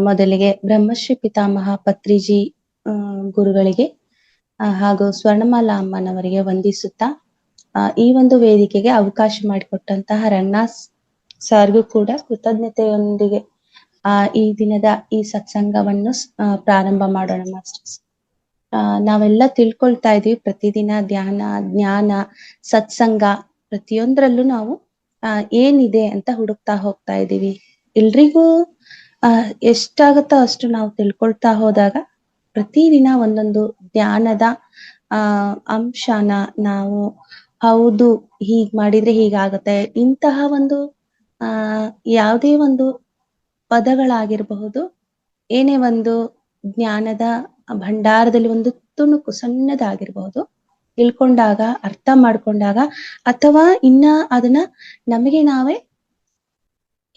ಮೊದಲಿಗೆ ಬ್ರಹ್ಮಶ್ರೀ ಪಿತಾಮಹ ಪತ್ರಿಜಿ ಗುರುಗಳಿಗೆ ಹಾಗೂ ಸ್ವರ್ಣಮಾಲಾ ಅಮ್ಮನವರಿಗೆ ವಂದಿಸುತ್ತಾ ಈ ಒಂದು ವೇದಿಕೆಗೆ ಅವಕಾಶ ಮಾಡಿಕೊಟ್ಟಂತಹ ರಂಗನಾಥ್ ಸರ್ಗೂ ಕೂಡ ಕೃತಜ್ಞತೆಯೊಂದಿಗೆ ಈ ದಿನದ ಈ ಸತ್ಸಂಗವನ್ನು ಪ್ರಾರಂಭ ಮಾಡೋಣ ಮಾಸ್ಟರ್ಸ್. ನಾವೆಲ್ಲ ತಿಳ್ಕೊಳ್ತಾ ಇದೀವಿ, ಪ್ರತಿದಿನ ಧ್ಯಾನ, ಜ್ಞಾನ, ಸತ್ಸಂಗ ಪ್ರತಿಯೊಂದರಲ್ಲೂ ನಾವು ಏನಿದೆ ಅಂತ ಹುಡುಕ್ತಾ ಹೋಗ್ತಾ ಇದೀವಿ. ಎಲ್ರಿಗೂ ಎಷ್ಟಾಗುತ್ತೋ ಅಷ್ಟು ನಾವು ತಿಳ್ಕೊಳ್ತಾ ಹೋದಾಗ ಪ್ರತಿದಿನ ಒಂದೊಂದು ಧ್ಯಾನದ ಅಂಶನ ನಾವು ಹೌದು ಹೀಗ್ ಮಾಡಿದ್ರೆ ಹೀಗಾಗತ್ತೆ, ಇಂತಹ ಒಂದು ಯಾವುದೇ ಒಂದು ಪದಗಳಾಗಿರಬಹುದು, ಏನೇ ಒಂದು ಜ್ಞಾನದ ಭಂಡಾರದಲ್ಲಿ ಒಂದು ತುಣುಕು ಸಣ್ಣದಾಗಿರ್ಬಹುದು, ತಿಳ್ಕೊಂಡಾಗ, ಅರ್ಥ ಮಾಡ್ಕೊಂಡಾಗ, ಅಥವಾ ಇನ್ನ ಅದನ್ನ ನಮಗೆ ನಾವೇ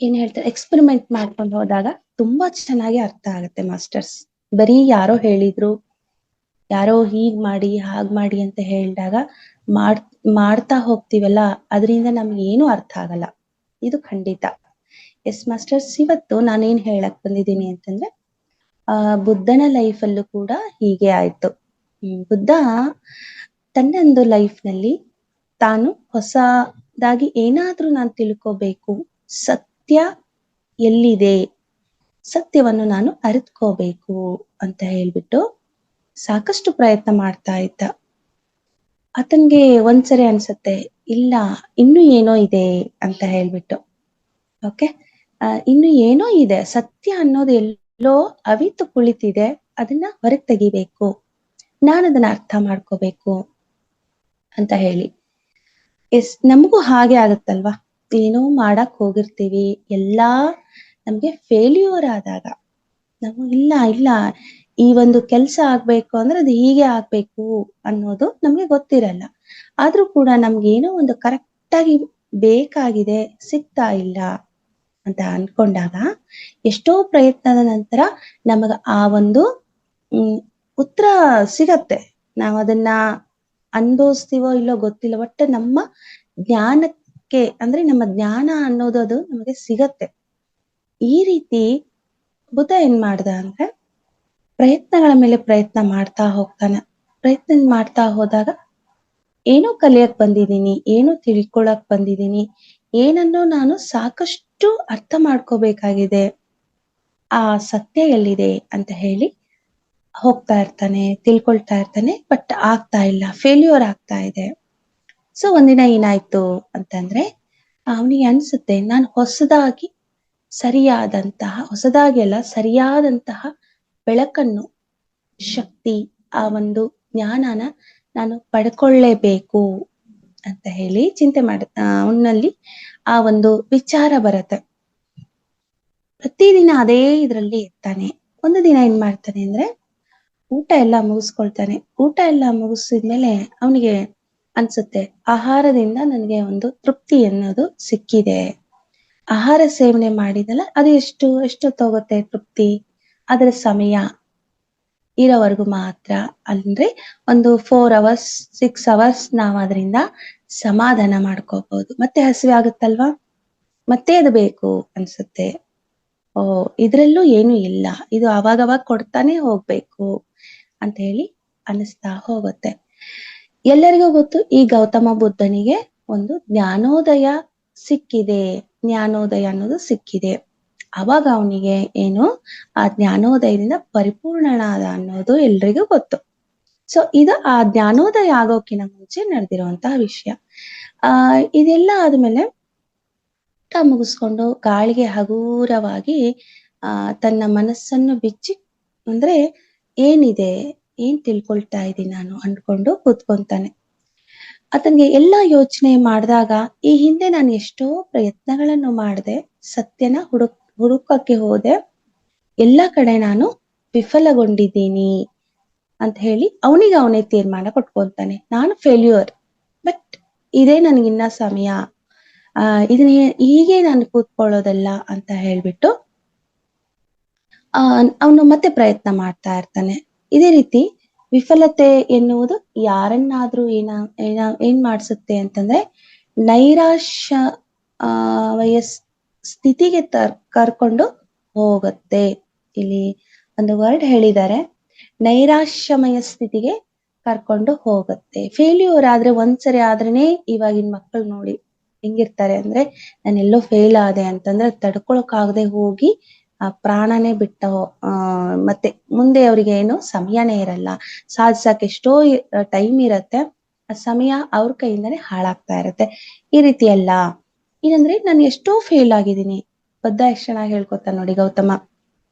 ಏನ್ ಹೇಳ್ತಾರೆ ಎಕ್ಸ್ಪೆರಿಮೆಂಟ್ ಮಾಡ್ಕೊಂಡು ಹೋದಾಗ ತುಂಬಾ ಚೆನ್ನಾಗಿ ಅರ್ಥ ಆಗತ್ತೆ ಮಾಸ್ಟರ್ಸ್. ಬರೀ ಯಾರೋ ಹೇಳಿದ್ರು, ಯಾರೋ ಹೀಗ್ ಮಾಡಿ ಹಾಗ್ ಮಾಡಿ ಅಂತ ಹೇಳಿದಾಗ ಮಾಡ್ತಾ ಹೋಗ್ತೀವಲ್ಲ, ಅದರಿಂದ ನಮ್ಗೆ ಏನು ಅರ್ಥ ಆಗಲ್ಲ, ಇದು ಖಂಡಿತ. ಎಸ್ ಮಾಸ್ಟರ್ಸ್, ಇವತ್ತು ನಾನೇನ್ ಹೇಳಕ್ ಬಂದಿದ್ದೀನಿ ಅಂತಂದ್ರೆ, ಬುದ್ಧನ ಲೈಫಲ್ಲೂ ಕೂಡ ಹೀಗೆ ಆಯ್ತು. ಬುದ್ಧ ತನ್ನೊಂದು ಲೈಫ್ ನಲ್ಲಿ ತಾನು ಹೊಸದಾಗಿ ಏನಾದ್ರೂ ನಾನು ತಿಳ್ಕೋಬೇಕು, ಸತ್ಯ ಎಲ್ಲಿದೆ, ಸತ್ಯವನ್ನು ನಾನು ಅರಿತ್ಕೋಬೇಕು ಅಂತ ಹೇಳ್ಬಿಟ್ಟು ಸಾಕಷ್ಟು ಪ್ರಯತ್ನ ಮಾಡ್ತಾ ಇದ್ದ. ಆತನ್ಗೆ ಒಂದ್ಸರಿ ಅನ್ಸತ್ತೆ, ಇಲ್ಲ ಇನ್ನು ಏನೋ ಇದೆ ಅಂತ ಹೇಳ್ಬಿಟ್ಟು. ಓಕೆ, ಇನ್ನು ಏನೋ ಇದೆ, ಸತ್ಯ ಅನ್ನೋದು ಎಲ್ಲೋ ಅವಿತು ಕುಳಿತಿದೆ, ಅದನ್ನ ಹೊರಗೆ ತೆಗಿಬೇಕು, ನಾನು ಅದನ್ನ ಅರ್ಥ ಮಾಡ್ಕೋಬೇಕು ಅಂತ ಹೇಳಿ. ನಮಗೂ ಹಾಗೆ ಆಗತ್ತಲ್ವಾ, ಏನೋ ಮಾಡಕ್ ಹೋಗಿರ್ತೀವಿ, ಎಲ್ಲಾ ನಮ್ಗೆ ಫೇಲ್ಯೂರ್ ಆದಾಗ ನಾವು ಇಲ್ಲ ಈ ಒಂದು ಕೆಲ್ಸ ಆಗ್ಬೇಕು ಅಂದ್ರೆ ಅದು ಹೀಗೆ ಆಗ್ಬೇಕು ಅನ್ನೋದು ನಮ್ಗೆ ಗೊತ್ತಿರಲ್ಲ. ಆದ್ರೂ ಕೂಡ ನಮ್ಗೆ ಏನೋ ಒಂದು ಕರೆಕ್ಟ್ ಆಗಿ ಬೇಕಾಗಿದೆ, ಸಿಗ್ತಾ ಇಲ್ಲ ಅಂತ ಅನ್ಕೊಂಡಾಗ ಎಷ್ಟೋ ಪ್ರಯತ್ನದ ನಂತರ ನಮಗ ಆ ಒಂದು ಉತ್ತರ ಸಿಗತ್ತೆ. ನಾವ್ ಅದನ್ನ ಅನುಭವಿಸ್ತೀವೋ ಇಲ್ಲೋ ಗೊತ್ತಿಲ್ಲ, ಬಟ್ ನಮ್ಮ ಜ್ಞಾನಕ್ಕೆ ಅಂದ್ರೆ ನಮ್ಮ ಜ್ಞಾನ ಅನ್ನೋದು ಅದು ನಮಗೆ ಸಿಗತ್ತೆ. ಈ ರೀತಿ ಬುದ್ಧ ಏನ್ ಮಾಡ್ದ ಅಂದ್ರೆ, ಪ್ರಯತ್ನಗಳ ಮೇಲೆ ಪ್ರಯತ್ನ ಮಾಡ್ತಾ ಹೋಗ್ತಾನೆ. ಪ್ರಯತ್ನ ಮಾಡ್ತಾ ಹೋದಾಗ ಏನೋ ಕಲಿಯಕ್ ಬಂದಿದ್ದೀನಿ, ಏನೋ ತಿಳ್ಕೊಳಕ್ ಬಂದಿದ್ದೀನಿ, ಏನನ್ನೋ ನಾನು ಸಾಕಷ್ಟು ಅರ್ಥ ಮಾಡ್ಕೋಬೇಕಾಗಿದೆ, ಆ ಸತ್ಯ ಎಲ್ಲಿದೆ ಅಂತ ಹೇಳಿ ಹೋಗ್ತಾ ಇರ್ತಾನೆ, ತಿಳ್ಕೊಳ್ತಾ ಇರ್ತಾನೆ. ಬಟ್ ಆಗ್ತಾ ಇಲ್ಲ, ಫೇಲ್ಯೂರ್ ಆಗ್ತಾ ಇದೆ. ಸೊ ಒಂದಿನ ಏನಾಯ್ತು ಅಂತಂದ್ರೆ, ಅವನಿಗೆ ಅನ್ಸುತ್ತೆ, ನಾನು ಹೊಸದಾಗಿ ಸರಿಯಾದಂತಹ ಬೆಳಕನ್ನು, ಶಕ್ತಿ, ಆ ಒಂದು ಜ್ಞಾನನ ನಾನು ಪಡ್ಕೊಳ್ಳೇಬೇಕು ಅಂತ ಹೇಳಿ ಚಿಂತೆ ಅವನಲ್ಲಿ ಆ ಒಂದು ವಿಚಾರ ಬರುತ್ತೆ. ಪ್ರತಿದಿನ ಅದೇ ಇದ್ರಲ್ಲಿ ಇರ್ತಾನೆ. ಒಂದು ದಿನ ಏನ್ ಮಾಡ್ತಾನೆ ಅಂದ್ರೆ, ಊಟ ಎಲ್ಲ ಮುಗಿಸ್ಕೊಳ್ತಾನೆ. ಊಟ ಎಲ್ಲ ಮುಗಿಸಿದ್ಮೇಲೆ ಅವನಿಗೆ ಅನ್ಸುತ್ತೆ, ಆಹಾರದಿಂದ ನನಗೆ ಒಂದು ತೃಪ್ತಿ ಅನ್ನೋದು ಸಿಕ್ಕಿದೆ. ಆಹಾರ ಸೇವನೆ ಮಾಡಿದಲ್ಲ, ಅದು ಎಷ್ಟೊತ್ತೋಗುತ್ತೆ ತೃಪ್ತಿ, ಅದರ ಸಮಯ ಇರೋವರೆಗೂ ಮಾತ್ರ. ಅಂದ್ರೆ ಒಂದು 4 hours 6 hours ನಾವು ಅದರಿಂದ ಸಮಾಧಾನ ಮಾಡ್ಕೋಬಹುದು. ಮತ್ತೆ ಹಸಿವೆ ಆಗುತ್ತಲ್ವಾ, ಮತ್ತೆ ಅದು ಬೇಕು ಅನ್ಸುತ್ತೆ. ಇದ್ರಲ್ಲೂ ಏನು ಇಲ್ಲ, ಇದು ಅವಾಗವಾಗ ಕೊಡ್ತಾನೆ ಹೋಗ್ಬೇಕು ಅಂತ ಹೇಳಿ ಅನಿಸ್ತಾ ಹೋಗುತ್ತೆ. ಎಲ್ಲರಿಗೂ ಗೊತ್ತು, ಈ ಗೌತಮ ಬುದ್ಧನಿಗೆ ಒಂದು ಜ್ಞಾನೋದಯ ಅನ್ನೋದು ಸಿಕ್ಕಿದೆ. ಅವಾಗ ಅವನಿಗೆ ಏನು, ಆ ಜ್ಞಾನೋದಯದಿಂದ ಪರಿಪೂರ್ಣನಾದ ಅನ್ನೋದು ಎಲ್ರಿಗೂ ಗೊತ್ತು. ಸೊ ಇದು ಆ ಜ್ಞಾನೋದಯ ಆಗೋಕಿನ ಮುಂಚೆ ನಡೆದಿರುವಂತಹ ವಿಷಯ. ಇದೆಲ್ಲ ಆದ್ಮೇಲೆ ಊಟ ಮುಗಿಸ್ಕೊಂಡು ಗಾಳಿಗೆ ಹಗೂರವಾಗಿ ತನ್ನ ಮನಸ್ಸನ್ನು ಬಿಚ್ಚಿ, ಅಂದ್ರೆ ಏನಿದೆ, ಏನ್ ತಿಳ್ಕೊಳ್ತಾ ಇದ್ದೀನಿ ನಾನು ಅನ್ಕೊಂಡು ಕೂತ್ಕೊಂತಾನೆ. ಆತನ್ಗೆ ಎಲ್ಲ ಯೋಚನೆ ಮಾಡಿದಾಗ, ಈ ಹಿಂದೆ ನಾನು ಎಷ್ಟೋ ಪ್ರಯತ್ನಗಳನ್ನು ಮಾಡಿದೆ, ಸತ್ಯನ ಹುಡುಕಕ್ಕೆ ಹೋದೆ, ಎಲ್ಲ ಕಡೆ ನಾನು ವಿಫಲಗೊಂಡಿದ್ದೀನಿ ಅಂತ ಹೇಳಿ ಅವನೇ ತೀರ್ಮಾನ ಕೊಟ್ಕೊಂತಾನೆ. ನಾನು ಫೇಲ್ಯೂರ್, ಬಟ್ ಇದೇ ನನ್ಗಿನ್ನ ಸಮಯ, ಇದನ್ನ ಹೀಗೆ ನಾನು ಕೂತ್ಕೊಳ್ಳೋದಲ್ಲ ಅಂತ ಹೇಳ್ಬಿಟ್ಟು ಅವನು ಮತ್ತೆ ಪ್ರಯತ್ನ ಮಾಡ್ತಾ ಇರ್ತಾನೆ. ಇದೇ ರೀತಿ ವಿಫಲತೆ ಎನ್ನುವುದು ಯಾರನ್ನಾದ್ರೂ ಏನ್ ಮಾಡ್ಸುತ್ತೆ ಅಂತಂದ್ರೆ, ನೈರಾಶ್ಯ ಸ್ಥಿತಿಗೆ ಕರ್ಕೊಂಡು ಹೋಗುತ್ತೆ ಇಲ್ಲಿ ಒಂದು ವರ್ಡ್ ಹೇಳಿದ್ದಾರೆ, ನೈರಾಶ್ಯಮಯ ಸ್ಥಿತಿಗೆ ಕರ್ಕೊಂಡು ಹೋಗುತ್ತೆ. ಫೇಲ್ಯೂರ್ ಆದ್ರೆ ಒಂದ್ಸರಿ ಆದ್ರೇನೆ, ಇವಾಗಿನ ಮಕ್ಕಳು ನೋಡಿ ಹೆಂಗಿರ್ತಾರೆ ಅಂದ್ರೆ, ನಾನು ಎಲ್ಲೋ ಫೇಲ್ ಆದೆ ಅಂತಂದ್ರೆ ತಡ್ಕೊಳಕ್ ಆಗದೆ ಹೋಗಿ ಆ ಪ್ರಾಣನೇ ಬಿಟ್ಟ ಮತ್ತೆ ಮುಂದೆ ಅವ್ರಿಗೆ ಏನು ಸಮಯನೇ ಇರಲ್ಲ. ಸಾಧಿಸಕ್ ಎಷ್ಟೋ ಟೈಮ್ ಇರತ್ತೆ, ಆ ಸಮಯ ಅವ್ರ ಕೈಯಿಂದಾನೇ ಹಾಳಾಗ್ತಾ ಇರತ್ತೆ. ಈ ರೀತಿ ಎಲ್ಲ ಏನಂದ್ರೆ, ನಾನು ಎಷ್ಟೋ ಫೇಲ್ ಆಗಿದ್ದೀನಿ. ಬದ್ಧ ಎಷ್ಟ್ ಚೆನ್ನಾಗಿ ಹೇಳ್ಕೊತಾನೆ ನೋಡಿ ಗೌತಮ.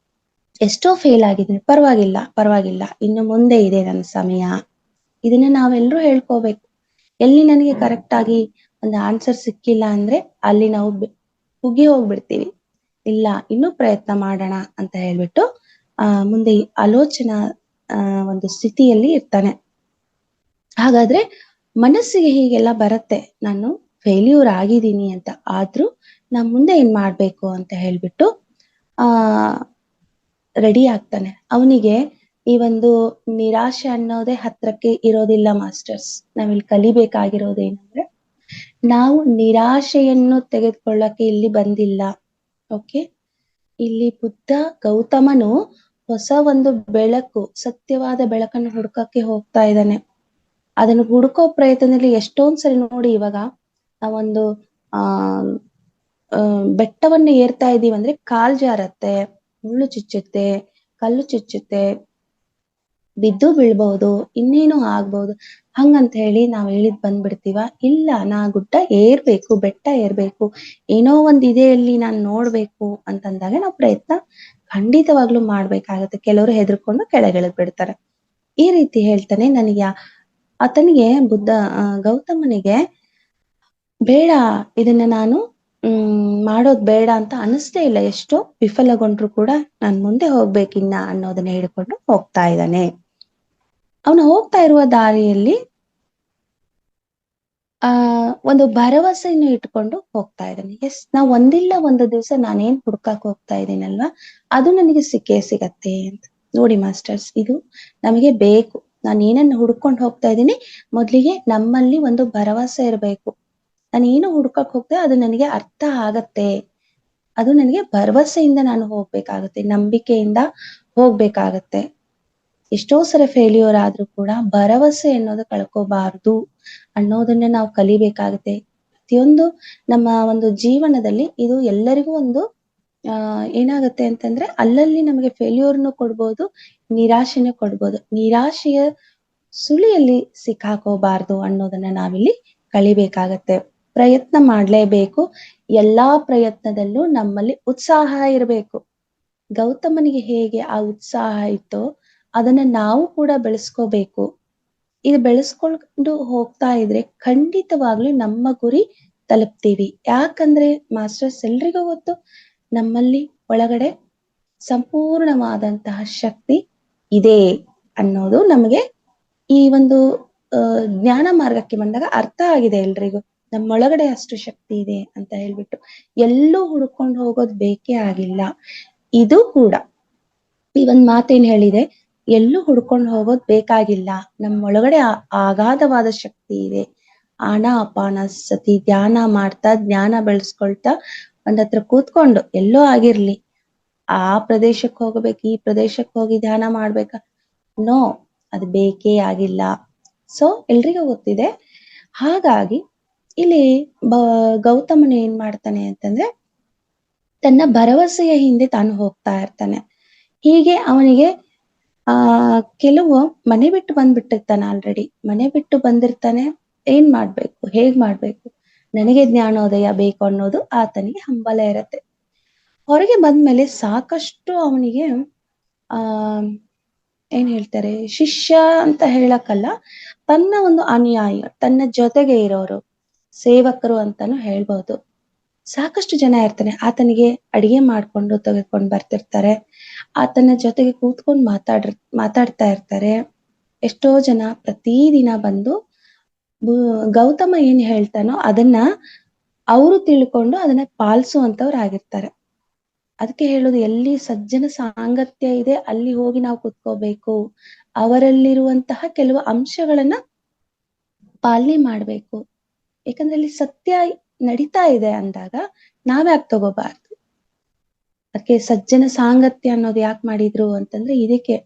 ಎಷ್ಟೋ ಫೇಲ್ ಆಗಿದ್ದೀನಿ, ಪರವಾಗಿಲ್ಲ ಪರವಾಗಿಲ್ಲ, ಇನ್ನು ಮುಂದೆ ಇದೆ ನನ್ನ ಸಮಯ. ಇದನ್ನ ನಾವೆಲ್ಲರೂ ಹೇಳ್ಕೋಬೇಕು. ಎಲ್ಲಿ ನನಗೆ ಕರೆಕ್ಟ್ ಆಗಿ ಒಂದು ಆನ್ಸರ್ ಸಿಕ್ಕಿಲ್ಲ ಅಂದ್ರೆ ಅಲ್ಲಿ ನಾವು ಕುಗ್ಗಿ ಹೋಗ್ಬಿಡ್ತೀವಿ. ಇಲ್ಲ, ಇನ್ನೂ ಪ್ರಯತ್ನ ಮಾಡೋಣ ಅಂತ ಹೇಳ್ಬಿಟ್ಟು ಮುಂದೆ ಆಲೋಚನಾ ಒಂದು ಸ್ಥಿತಿಯಲ್ಲಿ ಇರ್ತಾನೆ. ಹಾಗಾದ್ರೆ ಮನಸ್ಸಿಗೆ ಹೀಗೆಲ್ಲ ಬರುತ್ತೆ, ನಾನು ಫೇಲ್ಯೂರ್ ಆಗಿದ್ದೀನಿ ಅಂತ. ಆದ್ರೂ ನಾ ಮುಂದೆ ಏನ್ ಮಾಡ್ಬೇಕು ಅಂತ ಹೇಳ್ಬಿಟ್ಟು ಆ ರೆಡಿ ಆಗ್ತಾನೆ. ಅವನಿಗೆ ಈ ಒಂದು ನಿರಾಶೆ ಅನ್ನೋದೇ ಹತ್ರಕ್ಕೆ ಇರೋದಿಲ್ಲ ಮಾಸ್ಟರ್ಸ್. ನಾವಿಲ್ಲಿ ಕಲಿಬೇಕಾಗಿರೋದೇನಂದ್ರೆ, ನಾವು ನಿರಾಶೆಯನ್ನು ತೆಗೆದುಕೊಳ್ಳಕ್ಕೆ ಇಲ್ಲಿ ಬಂದಿಲ್ಲ. ಓಕೆ, ಇಲ್ಲಿ ಬುದ್ಧ ಗೌತಮನು ಹೊಸ ಒಂದು ಬೆಳಕು, ಸತ್ಯವಾದ ಬೆಳಕನ್ನು ಹುಡುಕಕ್ಕೆ ಹೋಗ್ತಾ ಇದ್ದಾನೆ. ಅದನ್ನು ಹುಡುಕೋ ಪ್ರಯತ್ನದಲ್ಲಿ ಎಷ್ಟೊಂದ್ ಸರಿ ನೋಡಿ, ಇವಾಗ ನಾವೊಂದು ಆ ಬೆಟ್ಟವನ್ನು ಏರ್ತಾ ಇದೀವಿ ಅಂದ್ರೆ ಕಾಲ್ ಜಾರತ್ತೆ, ಮುಳ್ಳು ಚುಚ್ಚುತ್ತೆ, ಕಲ್ಲು ಚುಚ್ಚುತ್ತೆ, ಬಿದ್ದು ಬೀಳ್ಬಹುದು, ಇನ್ನೇನು ಆಗ್ಬಹುದು. ಹಂಗಂತ ಹೇಳಿ ನಾವ್ ಹೇಳಿದ್ ಬಂದ್ಬಿಡ್ತೀವ? ಇಲ್ಲ, ನಾ ಗುಡ್ಡ ಏರ್ಬೇಕು, ಬೆಟ್ಟ ಏರ್ಬೇಕು, ಏನೋ ಒಂದ್ ಇದೆಯಲ್ಲಿ ನಾನ್ ನೋಡ್ಬೇಕು ಅಂತಂದಾಗ ನಾವು ಪ್ರಯತ್ನ ಖಂಡಿತವಾಗ್ಲೂ ಮಾಡ್ಬೇಕಾಗತ್ತೆ. ಕೆಲವರು ಹೆದರ್ಕೊಂಡು ಕೆಳಗಿಳಿದ್ ಬಿಡ್ತಾರೆ. ಈ ರೀತಿ ಹೇಳ್ತಾನೆ. ನನಗೆ ಆತನಿಗೆ ಬುದ್ಧ ಗೌತಮನಿಗೆ ಬೇಡ, ಇದನ್ನ ನಾನು ಮಾಡೋದ್ ಬೇಡ ಅಂತ ಅನಿಸ್ತೇ ಇಲ್ಲ. ಎಷ್ಟೋ ವಿಫಲಗೊಂಡ್ರು ಕೂಡ ನಾನ್ ಮುಂದೆ ಹೋಗ್ಬೇಕಿನ್ನ ಅನ್ನೋದನ್ನ ಹಿಡ್ಕೊಂಡು ಹೋಗ್ತಾ ಇದ್ದಾನೆ. ಅವನು ಹೋಗ್ತಾ ಇರುವ ದಾರಿಯಲ್ಲಿ ಒಂದು ಭರವಸೆಯನ್ನು ಇಟ್ಕೊಂಡು ಹೋಗ್ತಾ ಇದ್ದಾನೆ. ಎಸ್, ನಾವ್ ಒಂದಿಲ್ಲ ಒಂದು ದಿವಸ ನಾನೇನ್ ಹುಡ್ಕಕ್ ಹೋಗ್ತಾ ಇದ್ದೀನಲ್ವಾ, ಅದು ನನಗೆ ಸಿಕ್ಕೇ ಸಿಗತ್ತೆ ಅಂತ. ನೋಡಿ ಮಾಸ್ಟರ್ಸ್, ಇದು ನಮಗೆ ಬೇಕು. ನಾನು ಏನನ್ನ ಹುಡ್ಕೊಂಡು ಹೋಗ್ತಾ ಇದ್ದೀನಿ, ಮೊದ್ಲಿಗೆ ನಮ್ಮಲ್ಲಿ ಒಂದು ಭರವಸೆ ಇರಬೇಕು. ನಾನು ಏನು ಹುಡ್ಕಕ್ ಹೋಗ್ತೆ ಅದು ನನಗೆ ಅರ್ಥ ಆಗತ್ತೆ, ಅದು ನನಗೆ ಭರವಸೆಯಿಂದ ನಾನು ಹೋಗ್ಬೇಕಾಗತ್ತೆ, ನಂಬಿಕೆಯಿಂದ ಹೋಗ್ಬೇಕಾಗತ್ತೆ. ಎಷ್ಟೋ ಸಲ ಫೇಲ್ಯೂರ್ ಆದ್ರೂ ಕೂಡ ಭರವಸೆ ಅನ್ನೋದು ಕಳ್ಕೋಬಾರ್ದು ಅನ್ನೋದನ್ನ ನಾವು ಕಲಿಬೇಕಾಗತ್ತೆ. ಪ್ರತಿಯೊಂದು ನಮ್ಮ ಒಂದು ಜೀವನದಲ್ಲಿ ಇದು ಎಲ್ಲರಿಗೂ ಒಂದು ಏನಾಗತ್ತೆ ಅಂತಂದ್ರೆ, ಅಲ್ಲಲ್ಲಿ ನಮಗೆ ಫೇಲ್ಯೂರ್ನು ಕೊಡ್ಬೋದು, ನಿರಾಶೆನೂ ಕೊಡ್ಬೋದು. ನಿರಾಶೆಯ ಸುಳಿಯಲ್ಲಿ ಸಿಕ್ಕಾಕೋಬಾರ್ದು ಅನ್ನೋದನ್ನ ನಾವಿಲ್ಲಿ ಕಲಿಬೇಕಾಗತ್ತೆ. ಪ್ರಯತ್ನ ಮಾಡ್ಲೇಬೇಕು. ಎಲ್ಲಾ ಪ್ರಯತ್ನದಲ್ಲೂ ನಮ್ಮಲ್ಲಿ ಉತ್ಸಾಹ ಇರಬೇಕು. ಗೌತಮನಿಗೆ ಹೇಗೆ ಆ ಉತ್ಸಾಹ ಇತ್ತೋ ಅದನ್ನ ನಾವು ಕೂಡ ಬೆಳೆಸ್ಕೋಬೇಕು. ಇದು ಬೆಳೆಸ್ಕೊಂಡು ಹೋಗ್ತಾ ಇದ್ರೆ ಖಂಡಿತವಾಗ್ಲೂ ನಮ್ಮ ಗುರಿ ತಲುಪ್ತೀವಿ. ಯಾಕಂದ್ರೆ ಮಾಸ್ಟರ್ಸ್ ಎಲ್ರಿಗೂ ಗೊತ್ತು, ನಮ್ಮಲ್ಲಿ ಒಳಗಡೆ ಸಂಪೂರ್ಣವಾದಂತಹ ಶಕ್ತಿ ಇದೆ ಅನ್ನೋದು ನಮಗೆ ಈ ಒಂದು ಜ್ಞಾನ ಮಾರ್ಗಕ್ಕೆ ಬಂದಾಗ ಅರ್ಥ ಆಗಿದೆ ಎಲ್ರಿಗೂ. ನಮ್ಮೊಳಗಡೆ ಅಷ್ಟು ಶಕ್ತಿ ಇದೆ ಅಂತ ಹೇಳ್ಬಿಟ್ಟು ಎಲ್ಲೂ ಹುಡ್ಕೊಂಡು ಹೋಗೋದ್ ಬೇಕೇ ಆಗಿಲ್ಲ. ಇದು ಕೂಡ ಈ ಒಂದ್ ಮಾತೇನ್ ಹೇಳಿದೆ, ಎಲ್ಲೂ ಹುಡ್ಕೊಂಡು ಹೋಗೋದ್ ಬೇಕಾಗಿಲ್ಲ. ನಮ್ಮೊಳಗಡೆ ಅಗಾಧವಾದ ಶಕ್ತಿ ಇದೆ. ಆನಾಪಾನ ಸತಿ ಧ್ಯಾನ ಮಾಡ್ತಾ, ಜ್ಞಾನ ಬೆಳೆಸ್ಕೊಳ್ತಾ, ಒಂದತ್ರ ಕೂತ್ಕೊಂಡು ಎಲ್ಲೋ ಆಗಿರ್ಲಿ, ಆ ಪ್ರದೇಶಕ್ಕೆ ಹೋಗ್ಬೇಕು, ಈ ಪ್ರದೇಶಕ್ಕೆ ಹೋಗಿ ಧ್ಯಾನ ಮಾಡ್ಬೇಕ, ನೋ, ಅದು ಬೇಕೇ ಆಗಿಲ್ಲ. ಸೊ ಎಲ್ರಿಗೂ ಗೊತ್ತಿದೆ. ಹಾಗಾಗಿ ಇಲ್ಲಿ ಗೌತಮನು ಏನ್ ಮಾಡ್ತಾನೆ ಅಂತಂದ್ರೆ, ತನ್ನ ಭರವಸೆಯ ಹಿಂದೆ ತಾನು ಹೋಗ್ತಾ ಇರ್ತಾನೆ. ಹೀಗೆ ಅವನಿಗೆ ಕೆಲವು ಮನೆ ಬಿಟ್ಟು ಬಂದ್ಬಿಟ್ಟಿರ್ತಾನೆ. ಆಲ್ರೆಡಿ ಮನೆ ಬಿಟ್ಟು ಬಂದಿರ್ತಾನೆ. ಏನ್ ಮಾಡ್ಬೇಕು, ಹೇಗ್ ಮಾಡ್ಬೇಕು, ನನಗೆ ಜ್ಞಾನೋದಯ ಬೇಕು ಅನ್ನೋದು ಆತನಿಗೆ ಹಂಬಲ ಇರತ್ತೆ. ಹೊರಗೆ ಬಂದ್ಮೇಲೆ ಸಾಕಷ್ಟು ಅವನಿಗೆ ಏನ್ ಹೇಳ್ತಾರೆ, ಶಿಷ್ಯ ಅಂತ ಹೇಳಕ್ಕಲ್ಲ, ತನ್ನ ಒಂದು ಅನುಯಾಯಿ, ತನ್ನ ಜೊತೆಗೆ ಇರೋರು, ಸೇವಕರು ಅಂತಾನು ಹೇಳ್ಬಹುದು, ಸಾಕಷ್ಟು ಜನ ಇರ್ತಾನೆ. ಆತನಿಗೆ ಅಡಿಗೆ ಮಾಡ್ಕೊಂಡು ತೆಗೆದುಕೊಂಡು ಬರ್ತಿರ್ತಾರೆ. ಆತನ ಜೊತೆಗೆ ಕೂತ್ಕೊಂಡು ಮಾತಾಡ್ತಾ ಇರ್ತಾರೆ. ಎಷ್ಟೋ ಜನ ಪ್ರತಿದಿನ ಬಂದು ಗೌತಮ ಏನ್ ಹೇಳ್ತಾನೋ ಅದನ್ನ ಅವರು ತಿಳ್ಕೊಂಡು ಅದನ್ನ ಪಾಲಿಸುವಂತವ್ರು ಆಗಿರ್ತಾರೆ. ಅದಕ್ಕೆ ಹೇಳೋದು, ಎಲ್ಲಿ ಸಜ್ಜನ ಸಾಂಗತ್ಯ ಇದೆ ಅಲ್ಲಿ ಹೋಗಿ ನಾವು ಕುತ್ಕೋಬೇಕು. ಅವರಲ್ಲಿರುವಂತಹ ಕೆಲವು ಅಂಶಗಳನ್ನ ಪಾಲನೆ ಮಾಡ್ಬೇಕು. ಯಾಕಂದ್ರೆ ಅಲ್ಲಿ ಸತ್ಯ ನಡೀತಾ ಇದೆ ಅಂದಾಗ ನಾವ್ಯಾಕೆ ತಗೋಬಾರ್ದು? ಅದಕ್ಕೆ ಸಜ್ಜನ ಸಾಂಗತ್ಯ ಅನ್ನೋದು ಯಾಕೆ ಮಾಡಿದ್ರು ಅಂತಂದ್ರೆ ಇದಕ್ಕೆ.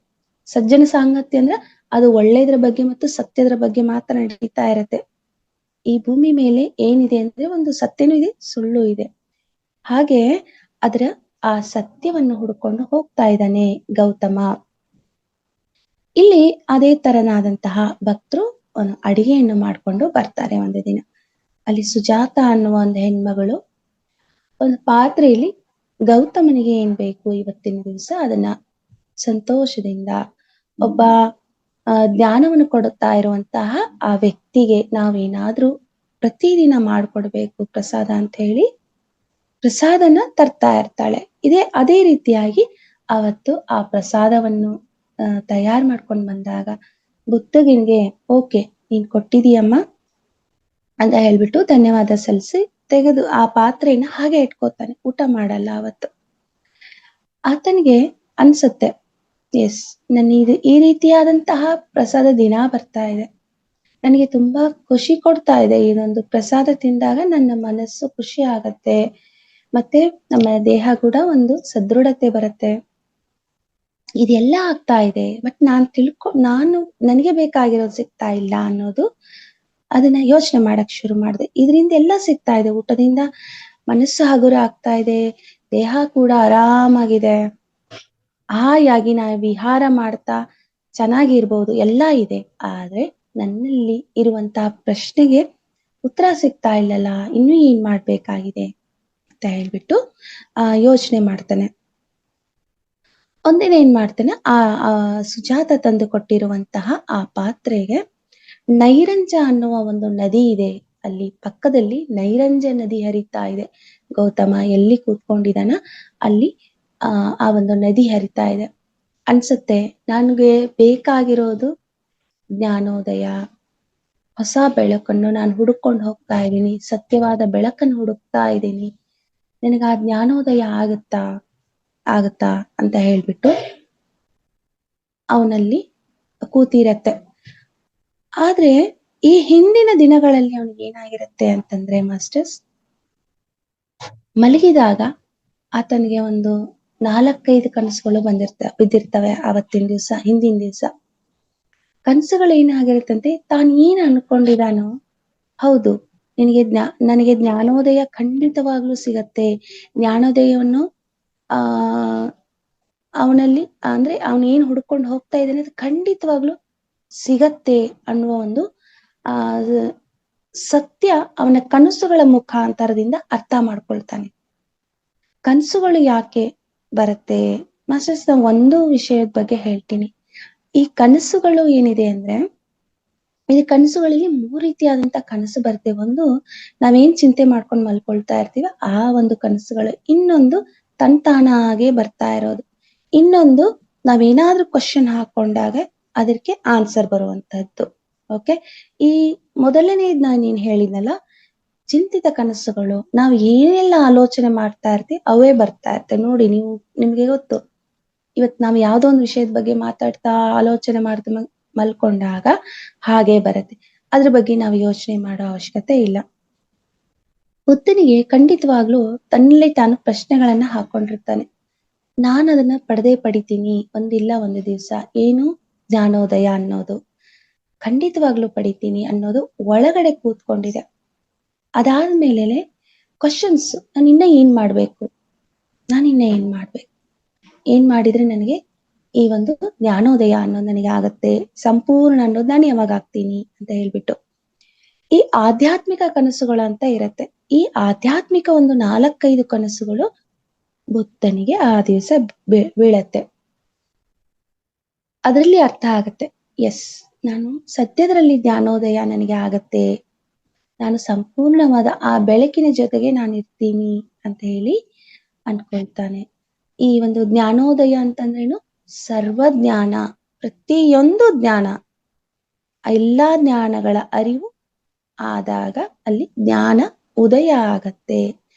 ಸಜ್ಜನ ಸಾಂಗತ್ಯ ಅಂದ್ರೆ ಅದು ಒಳ್ಳೇದ್ರ ಬಗ್ಗೆ ಮತ್ತು ಸತ್ಯದ್ರ ಬಗ್ಗೆ ಮಾತ್ರ ನಡೀತಾ ಇರತ್ತೆ. ಈ ಭೂಮಿ ಮೇಲೆ ಏನಿದೆ ಅಂದ್ರೆ ಒಂದು ಸತ್ಯನೂ ಇದೆ, ಸುಳ್ಳು ಇದೆ. ಹಾಗೆ ಅದರ ಆ ಸತ್ಯವನ್ನು ಹುಡ್ಕೊಂಡು ಹೋಗ್ತಾ ಇದ್ದಾನೆ ಗೌತಮ. ಇಲ್ಲಿ ಅದೇ ತರನಾದಂತಹ ಭಕ್ತರು ಒಂದು ಅಡಿಗೆಯನ್ನು ಮಾಡ್ಕೊಂಡು ಬರ್ತಾರೆ ಒಂದು ದಿನ. ಅಲ್ಲಿ ಸುಜಾತ ಅನ್ನುವ ಒಂದು ಹೆಣ್ಮಗಳು ಒಂದು ಪಾತ್ರೆಯಲ್ಲಿ ಗೌತಮನಿಗೆ ಏನ್ ಬೇಕು ಇವತ್ತಿನ ದಿವಸ ಅದನ್ನ ಸಂತೋಷದಿಂದ ಒಬ್ಬ ಜ್ಞಾನವನ್ನು ಕೊಡುತ್ತಾ ಇರುವಂತಹ ಆ ವ್ಯಕ್ತಿಗೆ ನಾವೇನಾದ್ರೂ ಪ್ರತಿದಿನ ಮಾಡ್ಕೊಡ್ಬೇಕು ಪ್ರಸಾದ ಅಂತ ಹೇಳಿ ಪ್ರಸಾದನ ತರ್ತಾ ಇರ್ತಾಳೆ. ಅದೇ ರೀತಿಯಾಗಿ ಅವತ್ತು ಆ ಪ್ರಸಾದವನ್ನು ತಯಾರು ಮಾಡ್ಕೊಂಡು ಬಂದಾಗ ಬುದ್ಧಗಿನ್ಗೆ ಓಕೆ ನೀನ್ ಕೊಟ್ಟಿದೀಯಮ್ಮ ಅಂತ ಹೇಳ್ಬಿಟ್ಟು ಧನ್ಯವಾದ ಸಲ್ಲಿಸಿ ತೆಗೆದು ಆ ಪಾತ್ರೆನ ಹಾಗೆ ಇಟ್ಕೋತಾನೆ, ಊಟ ಮಾಡಲ್ಲ ಅವತ್ತು. ಆತನಿಗೆ ಅನ್ಸುತ್ತೆ, ಎಸ್ ನನ್ನ ಈ ರೀತಿಯಾದಂತಹ ಪ್ರಸಾದ ದಿನ ಬರ್ತಾ ಇದೆ, ನನಗೆ ತುಂಬಾ ಖುಷಿ ಕೊಡ್ತಾ ಇದೆ. ಇದೊಂದು ಪ್ರಸಾದ ತಿಂದಾಗ ನನ್ನ ಮನಸ್ಸು ಖುಷಿ ಆಗತ್ತೆ, ಮತ್ತೆ ನಮ್ಮ ದೇಹ ಕೂಡ ಒಂದು ಸದೃಢತೆ ಬರುತ್ತೆ. ಇದೆಲ್ಲ ಆಗ್ತಾ ಇದೆ, ಬಟ್ ನಾನು ನನಗೆ ಬೇಕಾಗಿರೋದು ಸಿಗ್ತಾ ಇಲ್ಲ ಅನ್ನೋದು ಅದನ್ನ ಯೋಚನೆ ಮಾಡಕ್ ಶುರು ಮಾಡಿದೆ. ಇದರಿಂದ ಎಲ್ಲ ಸಿಗ್ತಾ ಇದೆ, ಊಟದಿಂದ ಮನಸ್ಸು ಹಗುರ ಆಗ್ತಾ ಇದೆ, ದೇಹ ಕೂಡ ಆರಾಮಾಗಿದೆ, ಹಾಯಾಗಿ ನಾವು ವಿಹಾರ ಮಾಡ್ತಾ ಚೆನ್ನಾಗಿರ್ಬೋದು, ಎಲ್ಲ ಇದೆ. ಆದ್ರೆ ನನ್ನಲ್ಲಿ ಇರುವಂತಹ ಪ್ರಶ್ನೆಗೆ ಉತ್ತರ ಸಿಗ್ತಾ ಇಲ್ಲಲ್ಲ, ಇನ್ನೂ ಏನ್ ಮಾಡ್ಬೇಕಾಗಿದೆ ಅಂತ ಹೇಳ್ಬಿಟ್ಟು ಯೋಚನೆ ಮಾಡ್ತಾನೆ. ಒಂದಿನ ಏನ್ ಮಾಡ್ತಾನೆ, ಆ ಸುಜಾತ ತಂದು ಕೊಟ್ಟಿರುವಂತಹ ಆ ಪಾತ್ರೆಗೆ ನೈರಂಜ ಅನ್ನುವ ಒಂದು ನದಿ ಇದೆ, ಅಲ್ಲಿ ಪಕ್ಕದಲ್ಲಿ ನೈರಂಜ ನದಿ ಹರಿತಾ ಇದೆ. ಗೌತಮ ಎಲ್ಲಿ ಕೂತ್ಕೊಂಡಿದಾನ ಅಲ್ಲಿ ಆ ಒಂದು ನದಿ ಹರಿತಾ ಇದೆ. ಅನ್ಸುತ್ತೆ ನನಗೆ ಬೇಕಾಗಿರೋದು ಜ್ಞಾನೋದಯ, ಹೊಸ ಬೆಳಕನ್ನು ನಾನು ಹುಡುಕೊಂಡು ಹೋಗ್ತಾ ಇದ್ದೀನಿ, ಸತ್ಯವಾದ ಬೆಳಕನ್ನು ಹುಡುಕ್ತಾ ಇದ್ದೀನಿ, ನನಗೆ ಆ ಜ್ಞಾನೋದಯ ಆಗತ್ತಾ ಅಂತ ಹೇಳ್ಬಿಟ್ಟು ಅವನಲ್ಲಿ ಕೂತಿರತ್ತೆ. ಆದ್ರೆ ಈ ಹಿಂದಿನ ದಿನಗಳಲ್ಲಿ ಅವನಿಗೆ ಏನಾಗಿರುತ್ತೆ ಅಂತಂದ್ರೆ ಮಾಸ್ಟರ್ಸ್, ಮಲಗಿದಾಗ ಆತನಿಗೆ ಒಂದು 4-5 ಕನಸುಗಳು ಬಿದ್ದಿರ್ತವೆ ಅವತ್ತಿನ ದಿವಸ, ಹಿಂದಿನ ದಿವಸ. ಕನಸುಗಳು ಏನಾಗಿರುತ್ತಂತೆ, ತಾನು ಏನ್ ಅನ್ಕೊಂಡಿದಾನೋ ಹೌದು, ನನಗೆ ಜ್ಞಾನೋದಯ ಖಂಡಿತವಾಗ್ಲೂ ಸಿಗತ್ತೆ, ಜ್ಞಾನೋದಯವನ್ನು ಅವನಲ್ಲಿ ಅಂದ್ರೆ ಅವನು ಏನ್ ಹುಡ್ಕೊಂಡು ಹೋಗ್ತಾ ಇದ್ದಾನೆ ಅದು ಖಂಡಿತವಾಗ್ಲೂ ಸಿಗತ್ತೆ ಅನ್ನುವ ಒಂದು ಸತ್ಯ ಅವನ ಕನಸುಗಳ ಮುಖಾಂತರದಿಂದ ಅರ್ಥ ಮಾಡ್ಕೊಳ್ತಾನೆ. ಕನಸುಗಳು ಯಾಕೆ ಬರುತ್ತೆ ಮಾಸ್ಟರ್ಸ್, ನಾನು ಒಂದು ವಿಷಯದ ಬಗ್ಗೆ ಹೇಳ್ತೀನಿ. ಈ ಕನಸುಗಳು ಏನಿದೆ ಅಂದ್ರೆ, ಈ ಕನಸುಗಳಲ್ಲಿ 3 ರೀತಿಯಾದಂತ ಕನಸು ಬರುತ್ತೆ. ಒಂದು ನಾವೇನ್ ಚಿಂತೆ ಮಾಡ್ಕೊಂಡು ಮಲ್ಕೊಳ್ತಾ ಇರ್ತೀವಿ ಆ ಒಂದು ಕನಸುಗಳು, ಇನ್ನೊಂದು ತಂತಾನಾಗೆ ಬರ್ತಾ ಇರೋದು, ಇನ್ನೊಂದು ನಾವೇನಾದ್ರೂ ಕ್ವಶನ್ ಹಾಕೊಂಡಾಗ ಅದಕ್ಕೆ ಆನ್ಸರ್ ಬರುವಂತಹದ್ದು. ಓಕೆ, ಈ ಮೊದಲನೇದ್ ನಾನು ಹೇಳಿದ್ನಲ್ಲ, ಚಿಂತಿತ ಕನಸುಗಳು, ನಾವು ಏನೆಲ್ಲ ಆಲೋಚನೆ ಮಾಡ್ತಾ ಇರ್ತೀವಿ ಅವೇ ಬರ್ತಾ ಇರ್ತವೆ. ನೋಡಿ, ನಿಮ್ಗೆ ಗೊತ್ತು, ಇವತ್ತು ನಾವು ಯಾವ್ದೋ ಒಂದು ವಿಷಯದ ಬಗ್ಗೆ ಮಾತಾಡ್ತಾ ಆಲೋಚನೆ ಮಾಡ್ತಾ ಮಲ್ಕೊಂಡಾಗ ಹಾಗೆ ಬರುತ್ತೆ, ಅದ್ರ ಬಗ್ಗೆ ನಾವು ಯೋಚನೆ ಮಾಡೋ ಅವಶ್ಯಕತೆ ಇಲ್ಲ. ಬುದ್ಧನಿಗೆ ಖಂಡಿತವಾಗ್ಲೂ ತನ್ನಲ್ಲೇ ತಾನು ಪ್ರಶ್ನೆಗಳನ್ನ ಹಾಕೊಂಡಿರ್ತಾನೆ. ನಾನು ಅದನ್ನ ಪಡಿತೀನಿ ಒಂದಿಲ್ಲ ಒಂದು ದಿವಸ, ಏನು ಜ್ಞಾನೋದಯ ಅನ್ನೋದು ಖಂಡಿತವಾಗ್ಲೂ ಪಡಿತೀನಿ ಅನ್ನೋದು ಒಳಗಡೆ ಕೂತ್ಕೊಂಡಿದೆ. ಅದಾದ್ಮೇಲೆ ಕ್ವಶನ್ಸ್, ನಾನು ಇನ್ನ ಏನ್ ಮಾಡ್ಬೇಕು, ಏನ್ ಮಾಡಿದ್ರೆ ನನಗೆ ಈ ಒಂದು ಜ್ಞಾನೋದಯ ಅನ್ನೋದು ನನಗೆ ಆಗತ್ತೆ, ಸಂಪೂರ್ಣ ಅನ್ನೋದು ನಾನು ಯಾವಾಗ ಆಗ್ತೀನಿ ಅಂತ ಹೇಳ್ಬಿಟ್ಟು ಈ ಆಧ್ಯಾತ್ಮಿಕ ಕನಸುಗಳು ಅಂತ ಇರತ್ತೆ. ಈ ಆಧ್ಯಾತ್ಮಿಕ ಒಂದು 4-5 ಕನಸುಗಳು ಬುದ್ಧನಿಗೆ ಆ ದಿವಸ ಬೀಳತ್ತೆ. ಅದರಲ್ಲಿ ಅರ್ಥ ಆಗತ್ತೆ, ಎಸ್ ನಾನು ಸದ್ಯದ್ರಲ್ಲಿ ಜ್ಞಾನೋದಯ ನನಗೆ ಆಗತ್ತೆ, ನಾನು ಸಂಪೂರ್ಣವಾದ ಆ ಬೆಳಕಿನ ಜೊತೆಗೆ ನಾನು ಇರ್ತೀನಿ ಅಂತ ಹೇಳಿ ಅನ್ಕೊಳ್ತಾನೆ. ಈ ಒಂದು ಜ್ಞಾನೋದಯ ಅಂತಂದ್ರೇನು, ಸರ್ವಜ್ಞಾನ, ಪ್ರತಿಯೊಂದು ಜ್ಞಾನ, ಎಲ್ಲಾ ಜ್ಞಾನಗಳ ಅರಿವು ಆದಾಗ ಅಲ್ಲಿ ಜ್ಞಾನ ಉದಯ ಆಗತ್ತೆ.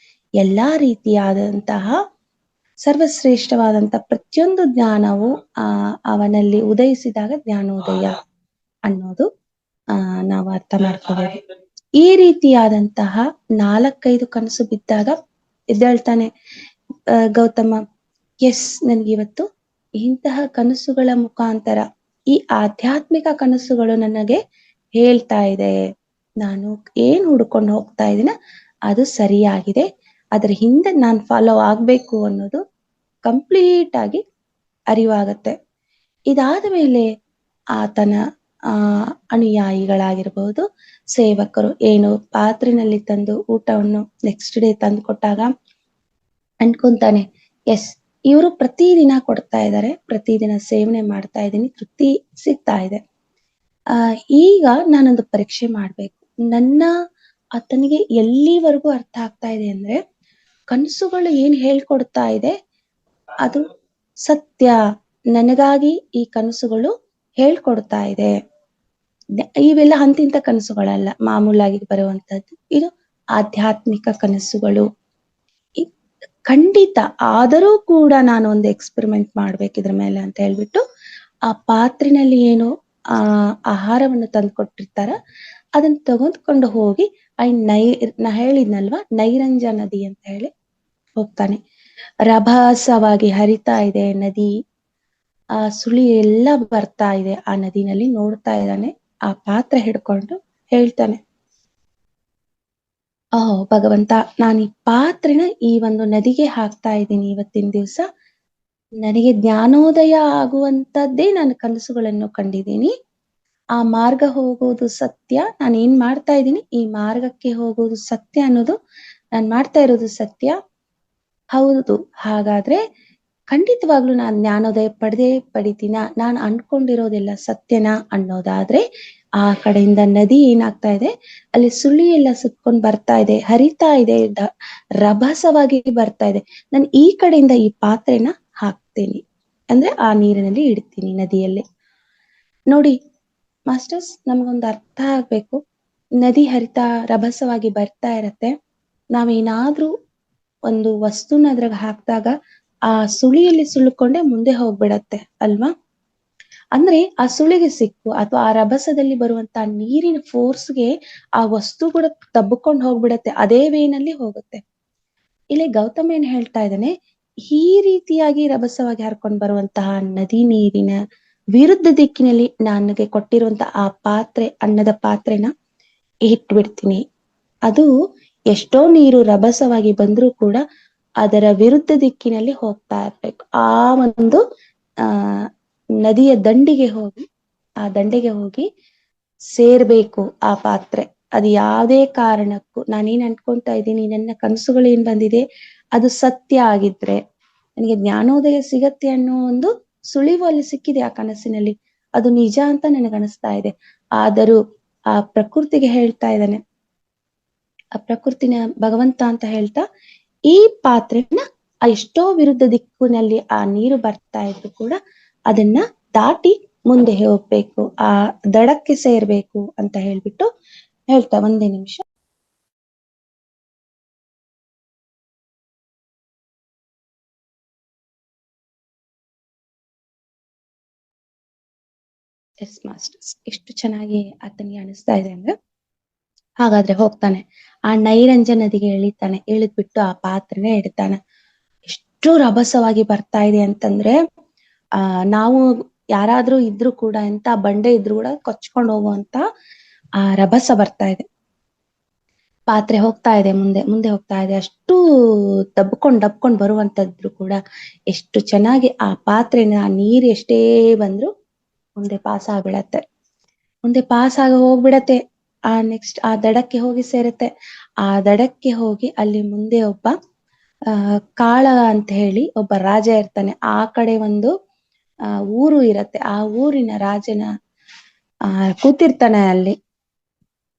ಎಲ್ಲಾ ರೀತಿಯಾದಂತಹ ಸರ್ವಶ್ರೇಷ್ಠವಾದಂತ ಪ್ರತಿಯೊಂದು ಜ್ಞಾನವು ಅವನಲ್ಲಿ ಉದಯಿಸಿದಾಗ ಜ್ಞಾನೋದಯ ಅನ್ನೋದು ನಾವು ಅರ್ಥ ಮಾಡ್ಕೋಬೇಕು. ಈ ರೀತಿಯಾದಂತಹ 4-5 ಕನಸು ಬಿದ್ದಾಗ ಎದ್ದೇಳ್ತಾನೆ ಗೌತಮ. ಎಸ್, ನನ್ಗಿವತ್ತು ಇಂತಹ ಕನಸುಗಳ ಮುಖಾಂತರ ಈ ಆಧ್ಯಾತ್ಮಿಕ ಕನಸುಗಳು ನನಗೆ ಹೇಳ್ತಾ ಇದೆ. ನಾನು ಏನ್ ಹುಡ್ಕೊಂಡು ಹೋಗ್ತಾ ಇದೀನ ಅದು ಸರಿಯಾಗಿದೆ. ಅದ್ರ ಹಿಂದೆ ನಾನ್ ಫಾಲೋ ಆಗ್ಬೇಕು ಅನ್ನೋದು ಕಂಪ್ಲೀಟ್ ಆಗಿ ಅರಿವಾಗತ್ತೆ. ಇದಾದ ಮೇಲೆ ಆತನ ಆ ಅನುಯಾಯಿಗಳಾಗಿರ್ಬಹುದು, ಸೇವಕರು ಏನು ಪಾತ್ರೆನಲ್ಲಿ ತಂದು ಊಟವನ್ನು ನೆಕ್ಸ್ಟ್ ಡೇ ತಂದು ಕೊಟ್ಟಾಗ ಅನ್ಕೊಂತಾನೆ, ಎಸ್, ಇವರು ಪ್ರತಿದಿನ ಕೊಡ್ತಾ ಇದ್ದಾರೆ, ಪ್ರತಿದಿನ ಸೇವನೆ ಮಾಡ್ತಾ ಇದ್ದೀನಿ, ತೃಪ್ತಿ ಸಿಗ್ತಾ ಇದೆ. ಈಗ ನಾನೊಂದು ಪರೀಕ್ಷೆ ಮಾಡ್ಬೇಕು. ನನ್ನ ಆತನಿಗೆ ಎಲ್ಲಿವರೆಗೂ ಅರ್ಥ ಆಗ್ತಾ ಇದೆ ಅಂದ್ರೆ, ಕನಸುಗಳು ಏನ್ ಹೇಳ್ಕೊಡ್ತಾ ಇದೆ ಅದು ಸತ್ಯ. ನನಗಾಗಿ ಈ ಕನಸುಗಳು ಹೇಳ್ಕೊಡ್ತಾ ಇದೆ. ಇವೆಲ್ಲ ಅಂತಿಂತ ಕನಸುಗಳಲ್ಲ, ಮಾಮೂಲಾಗಿ ಬರುವಂತದ್ದು. ಇದು ಆಧ್ಯಾತ್ಮಿಕ ಕನಸುಗಳು. ಇ- ಖಂಡಿತ. ಆದರೂ ಕೂಡ ನಾನು ಒಂದು ಎಕ್ಸ್ಪೆರಿಮೆಂಟ್ ಮಾಡ್ಬೇಕು ಇದ್ರ ಮೇಲೆ ಅಂತ ಹೇಳ್ಬಿಟ್ಟು, ಆ ಪಾತ್ರೆನಲ್ಲಿ ಏನು ಆಹಾರವನ್ನು ತಂದು ಕೊಟ್ಟಿರ್ತಾರ ಅದನ್ನ ತೆಗೆದುಕೊಂಡು ಹೋಗಿ ನಾ ಹೇಳಿದ್ನಲ್ವಾ, ನೈರಂಜ ನದಿ ಅಂತ ಹೇಳಿ ಹೋಗ್ತಾನೆ. ರಭಸವಾಗಿ ಹರಿತಾ ಇದೆ ನದಿ, ಆ ಸುಳಿ ಎಲ್ಲ ಬರ್ತಾ ಇದೆ ಆ ನದಿನಲ್ಲಿ, ನೋಡ್ತಾ ಇದ್ದಾನೆ. ಆ ಪಾತ್ರೆ ಹಿಡ್ಕೊಂಡು ಹೇಳ್ತಾನೆ, ಭಗವಂತ, ನಾನು ಈ ಪಾತ್ರೆನ ಈ ಒಂದು ನದಿಗೆ ಹಾಕ್ತಾ ಇದ್ದೀನಿ ಇವತ್ತಿನ ದಿವ್ಸ. ನನಗೆ ಜ್ಞಾನೋದಯ ಆಗುವಂತದ್ದೇ ನಾನು ಕನಸುಗಳನ್ನು ಕಂಡಿದ್ದೀನಿ. ಆ ಮಾರ್ಗ ಹೋಗೋದು ಸತ್ಯ. ನಾನು ಏನ್ ಮಾಡ್ತಾ ಇದ್ದೀನಿ ಈ ಮಾರ್ಗಕ್ಕೆ ಹೋಗೋದು ಸತ್ಯ ಅನ್ನೋದು, ನಾನ್ ಮಾಡ್ತಾ ಇರೋದು ಸತ್ಯ. ಹೌದು, ಹಾಗಾದ್ರೆ ಖಂಡಿತವಾಗ್ಲೂ ನಾನ್ ಜ್ಞಾನೋದಯ ಪಡಿತೀನ, ನಾನು ಅನ್ಕೊಂಡಿರೋದೆಲ್ಲ ಸತ್ಯನಾ ಅನ್ನೋದಾದ್ರೆ, ಆ ಕಡೆಯಿಂದ ನದಿ ಏನಾಗ್ತಾ ಇದೆ, ಅಲ್ಲಿ ಸುಳಿ ಎಲ್ಲ ಸುತ್ಕೊಂಡ್ ಬರ್ತಾ ಇದೆ, ಹರಿತಾ ಇದೆ, ರಭಸವಾಗಿ ಬರ್ತಾ ಇದೆ. ನಾನು ಈ ಕಡೆಯಿಂದ ಈ ಪಾತ್ರೆನ ಹಾಕ್ತೇನೆ, ಅಂದ್ರೆ ಆ ನೀರಿನಲ್ಲಿ ಇಡ್ತೀನಿ ನದಿಯಲ್ಲಿ. ನೋಡಿ ಮಾಸ್ಟರ್ಸ್, ನಮ್ಗೊಂದು ಅರ್ಥ ಆಗ್ಬೇಕು. ನದಿ ಹರಿತಾ ರಭಸವಾಗಿ ಬರ್ತಾ ಇರತ್ತೆ. ನಾವೇನಾದ್ರೂ ಒಂದು ವಸ್ತುನ ಅದ್ರಾಗ ಹಾಕಿದಾಗ ಆ ಸುಳಿಯಲ್ಲಿ ಸುಳ್ಕೊಂಡೆ ಮುಂದೆ ಹೋಗ್ಬಿಡತ್ತೆ ಅಲ್ವಾ? ಅಂದ್ರೆ ಆ ಸುಳಿಗೆ ಸಿಕ್ಕು ಅಥವಾ ಆ ರಭಸದಲ್ಲಿ ಬರುವಂತ ನೀರಿನ ಫೋರ್ಸ್ಗೆ ಆ ವಸ್ತು ಕೂಡ ತಬ್ಬಿಕೊಂಡು ಹೋಗ್ಬಿಡತ್ತೆ, ಅದೇ ವೇನಲ್ಲಿ ಹೋಗುತ್ತೆ. ಇಲ್ಲಿ ಗೌತಮ್ ಏನ್ ಹೇಳ್ತಾ ಇದ್ದಾನೆ, ಈ ರೀತಿಯಾಗಿ ರಭಸವಾಗಿ ಹರ್ಕೊಂಡು ಬರುವಂತಹ ನದಿ ನೀರಿನ ವಿರುದ್ಧ ದಿಕ್ಕಿನಲ್ಲಿ ನನಗೆ ಕೊಟ್ಟಿರುವಂತಹ ಆ ಪಾತ್ರೆ, ಅನ್ನದ ಪಾತ್ರೆನ ಇಟ್ಬಿಡ್ತೀನಿ. ಅದು ಎಷ್ಟೋ ನೀರು ರಭಸವಾಗಿ ಬಂದ್ರೂ ಕೂಡ ಅದರ ವಿರುದ್ಧ ದಿಕ್ಕಿನಲ್ಲಿ ಹೋಗ್ತಾ ಇರ್ಬೇಕು. ಆ ಒಂದು ನದಿಯ ಆ ದಂಡೆಗೆ ಹೋಗಿ ಸೇರ್ಬೇಕು ಆ ಪಾತ್ರೆ. ಅದು ಯಾವುದೇ ಕಾರಣಕ್ಕೂ ನಾನೇನ್ ಅನ್ಕೊಂತಾ ಇದ್ದೀನಿ, ನನ್ನ ಕನಸುಗಳು ಏನ್ ಬಂದಿದೆ ಅದು ಸತ್ಯ ಆಗಿದ್ರೆ, ನನಗೆ ಜ್ಞಾನೋದಯ ಸಿಗತ್ತೆ ಅನ್ನೋ ಒಂದು ಸುಳಿವು ಅಲ್ಲಿ ಸಿಕ್ಕಿದೆ ಆ ಕನಸಿನಲ್ಲಿ, ಅದು ನಿಜ ಅಂತ ನನಗನಿಸ್ತಾ ಇದೆ. ಆದರೂ ಆ ಪ್ರಕೃತಿಗೆ ಹೇಳ್ತಾ ಇದ್ದಾನೆ, ಆ ಪ್ರಕೃತಿನ ಭಗವಂತ ಅಂತ ಹೇಳ್ತಾ, ಈ ಪಾತ್ರೆನ ಎಷ್ಟೋ ವಿರುದ್ಧ ದಿಕ್ಕಿನಲ್ಲಿ ಆ ನೀರು ಬರ್ತಾ ಇದ್ರು ಕೂಡ ಅದನ್ನ ದಾಟಿ ಮುಂದೆ ಹೋಗ್ಬೇಕು, ಆ ದಡಕ್ಕೆ ಸೇರ್ಬೇಕು ಅಂತ ಹೇಳ್ಬಿಟ್ಟು ಹೇಳ್ತಾ. ಒಂದೇ ನಿಮಿಷ. ಎಸ್ ಮಾಸ್ಟರ್ಸ್, ಎಷ್ಟು ಚೆನ್ನಾಗಿ ಆತನಿಗೆ ಅನಿಸ್ತಾ ಇದೆ ಅಂದ್ರೆ, ಹಾಗಾದ್ರೆ ಹೋಗ್ತಾನೆ ಆ ನೈರಂಜ ನದಿಗೆ ಇಳಿತಾನೆ. ಇಳಿದ್ಬಿಟ್ಟು ಆ ಪಾತ್ರೆನೇ ಇಡ್ತಾನೆ. ಎಷ್ಟು ರಭಸವಾಗಿ ಬರ್ತಾ ಇದೆ ಅಂತಂದ್ರೆ, ನಾವು ಯಾರಾದ್ರೂ ಇದ್ರು ಕೂಡ, ಎಂತ ಬಂಡೆ ಇದ್ರು ಕೂಡ ಕೊಚ್ಕೊಂಡು ಹೋಗುವಂತ ಆ ರಭಸ ಬರ್ತಾ ಇದೆ. ಪಾತ್ರೆ ಹೋಗ್ತಾ ಇದೆ, ಮುಂದೆ ಮುಂದೆ ಹೋಗ್ತಾ ಇದೆ. ಅಷ್ಟು ದಬ್ಕೊಂಡ್ ಬರುವಂತದ್ರು ಕೂಡ ಎಷ್ಟು ಚೆನ್ನಾಗಿ ಆ ಪಾತ್ರೆನ ನೀರ್ ಎಷ್ಟೇ ಬಂದ್ರು ಮುಂದೆ ಪಾಸ್ ಆಗ್ಬಿಡತ್ತೆ, ಮುಂದೆ ಪಾಸ್ ಆಗ ಹೋಗ್ಬಿಡತ್ತೆ. ನೆಕ್ಸ್ಟ್ ಆ ದಡಕ್ಕೆ ಹೋಗಿ ಸೇರತ್ತೆ. ಆ ದಡಕ್ಕೆ ಹೋಗಿ ಅಲ್ಲಿ ಮುಂದೆ ಒಬ್ಬ ಕಾಳ ಅಂತ ಹೇಳಿ ಒಬ್ಬ ರಾಜ ಇರ್ತಾನೆ. ಆ ಕಡೆ ಒಂದು ಊರು ಇರತ್ತೆ. ಆ ಊರಿನ ರಾಜನ ಕೂತಿರ್ತಾನೆ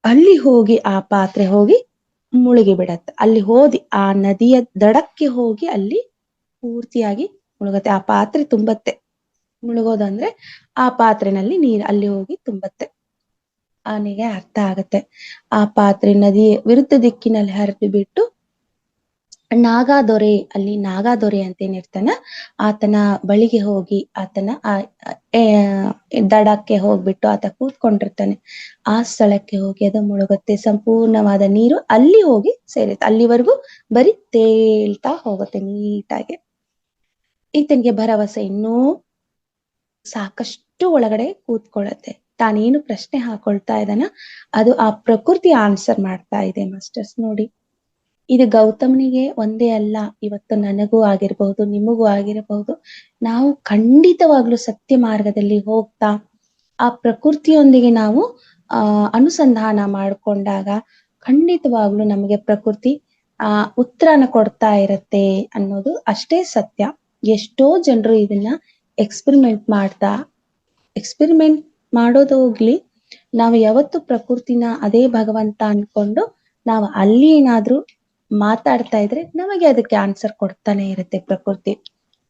ಅಲ್ಲಿ ಹೋಗಿ ಆ ಪಾತ್ರೆ ಹೋಗಿ ಮುಳುಗಿ ಬಿಡತ್ತೆ. ಅಲ್ಲಿ ಹೋದಿ ಆ ನದಿಯ ದಡಕ್ಕೆ ಹೋಗಿ ಅಲ್ಲಿ ಪೂರ್ತಿಯಾಗಿ ಮುಳುಗತ್ತೆ. ಆ ಪಾತ್ರೆ ತುಂಬತ್ತೆ. ಮುಳುಗೋದಂದ್ರೆ ಆ ಪಾತ್ರೆನಲ್ಲಿ ನೀರು ಅಲ್ಲಿ ಹೋಗಿ ತುಂಬತ್ತೆ. ಅವನಿಗೆ ಅರ್ಥ ಆಗತ್ತೆ. ಆ ಪಾತ್ರೆ ನದಿ ವಿರುದ್ಧ ದಿಕ್ಕಿನಲ್ಲಿ ಹರಿದು ಬಿಟ್ಟು ನಾಗಾದೊರೆ, ಅಲ್ಲಿ ನಾಗಾದೊರೆ ಅಂತೇನಿರ್ತಾನ, ಆತನ ಬಳಿಗೆ ಹೋಗಿ ಆತನ ದಡಕ್ಕೆ ಹೋಗ್ಬಿಟ್ಟು ಆತ ಕೂತ್ಕೊಂಡಿರ್ತಾನೆ. ಆ ಸ್ಥಳಕ್ಕೆ ಹೋಗಿ ಅದು ಮುಳುಗುತ್ತೆ. ಸಂಪೂರ್ಣವಾದ ನೀರು ಅಲ್ಲಿ ಹೋಗಿ ಸೇರುತ್ತೆ. ಅಲ್ಲಿವರೆಗೂ ಬರೀ ತೇಲ್ತಾ ಹೋಗುತ್ತೆ ನೀಟಾಗಿ. ಈತನಿಗೆ ಭರವಸೆ ಇನ್ನೂ ಸಾಕಷ್ಟು ಒಳಗಡೆ ಕೂತ್ಕೊಳ್ಳುತ್ತೆ. ತಾನೇನು ಪ್ರಶ್ನೆ ಹಾಕೊಳ್ತಾ ಇದ್ದಾನ ಅದು ಆ ಪ್ರಕೃತಿ ಆನ್ಸರ್ ಮಾಡ್ತಾ ಇದೆ ಮಾಸ್ಟರ್ಸ್ ನೋಡಿ. ಇದು ಗೌತಮನಿಗೆ ಒಂದೇ ಅಲ್ಲ, ಇವತ್ತು ನನಗೂ ಆಗಿರಬಹುದು, ನಿಮಗೂ ಆಗಿರಬಹುದು. ನಾವು ಖಂಡಿತವಾಗ್ಲೂ ಸತ್ಯ ಮಾರ್ಗದಲ್ಲಿ ಹೋಗ್ತಾ ಆ ಪ್ರಕೃತಿಯೊಂದಿಗೆ ನಾವು ಅನುಸಂಧಾನ ಮಾಡ್ಕೊಂಡಾಗ ಖಂಡಿತವಾಗ್ಲೂ ನಮಗೆ ಪ್ರಕೃತಿ ಉತ್ತರನ ಕೊಡ್ತಾ ಇರತ್ತೆ ಅನ್ನೋದು ಅಷ್ಟೇ ಸತ್ಯ. ಎಷ್ಟೋ ಜನರು ಇದನ್ನ ಎಕ್ಸ್ಪೆರಿಮೆಂಟ್ ಮಾಡೋದು ಹೋಗ್ಲಿ, ನಾವು ಯಾವತ್ತು ಪ್ರಕೃತಿನ ಅದೇ ಭಗವಂತ ಅನ್ಕೊಂಡು ನಾವು ಅಲ್ಲಿ ಏನಾದ್ರೂ ಮಾತಾಡ್ತಾ ಇದ್ರೆ ನಮಗೆ ಅದಕ್ಕೆ ಆನ್ಸರ್ ಕೊಡ್ತಾನೆ ಇರುತ್ತೆ ಪ್ರಕೃತಿ,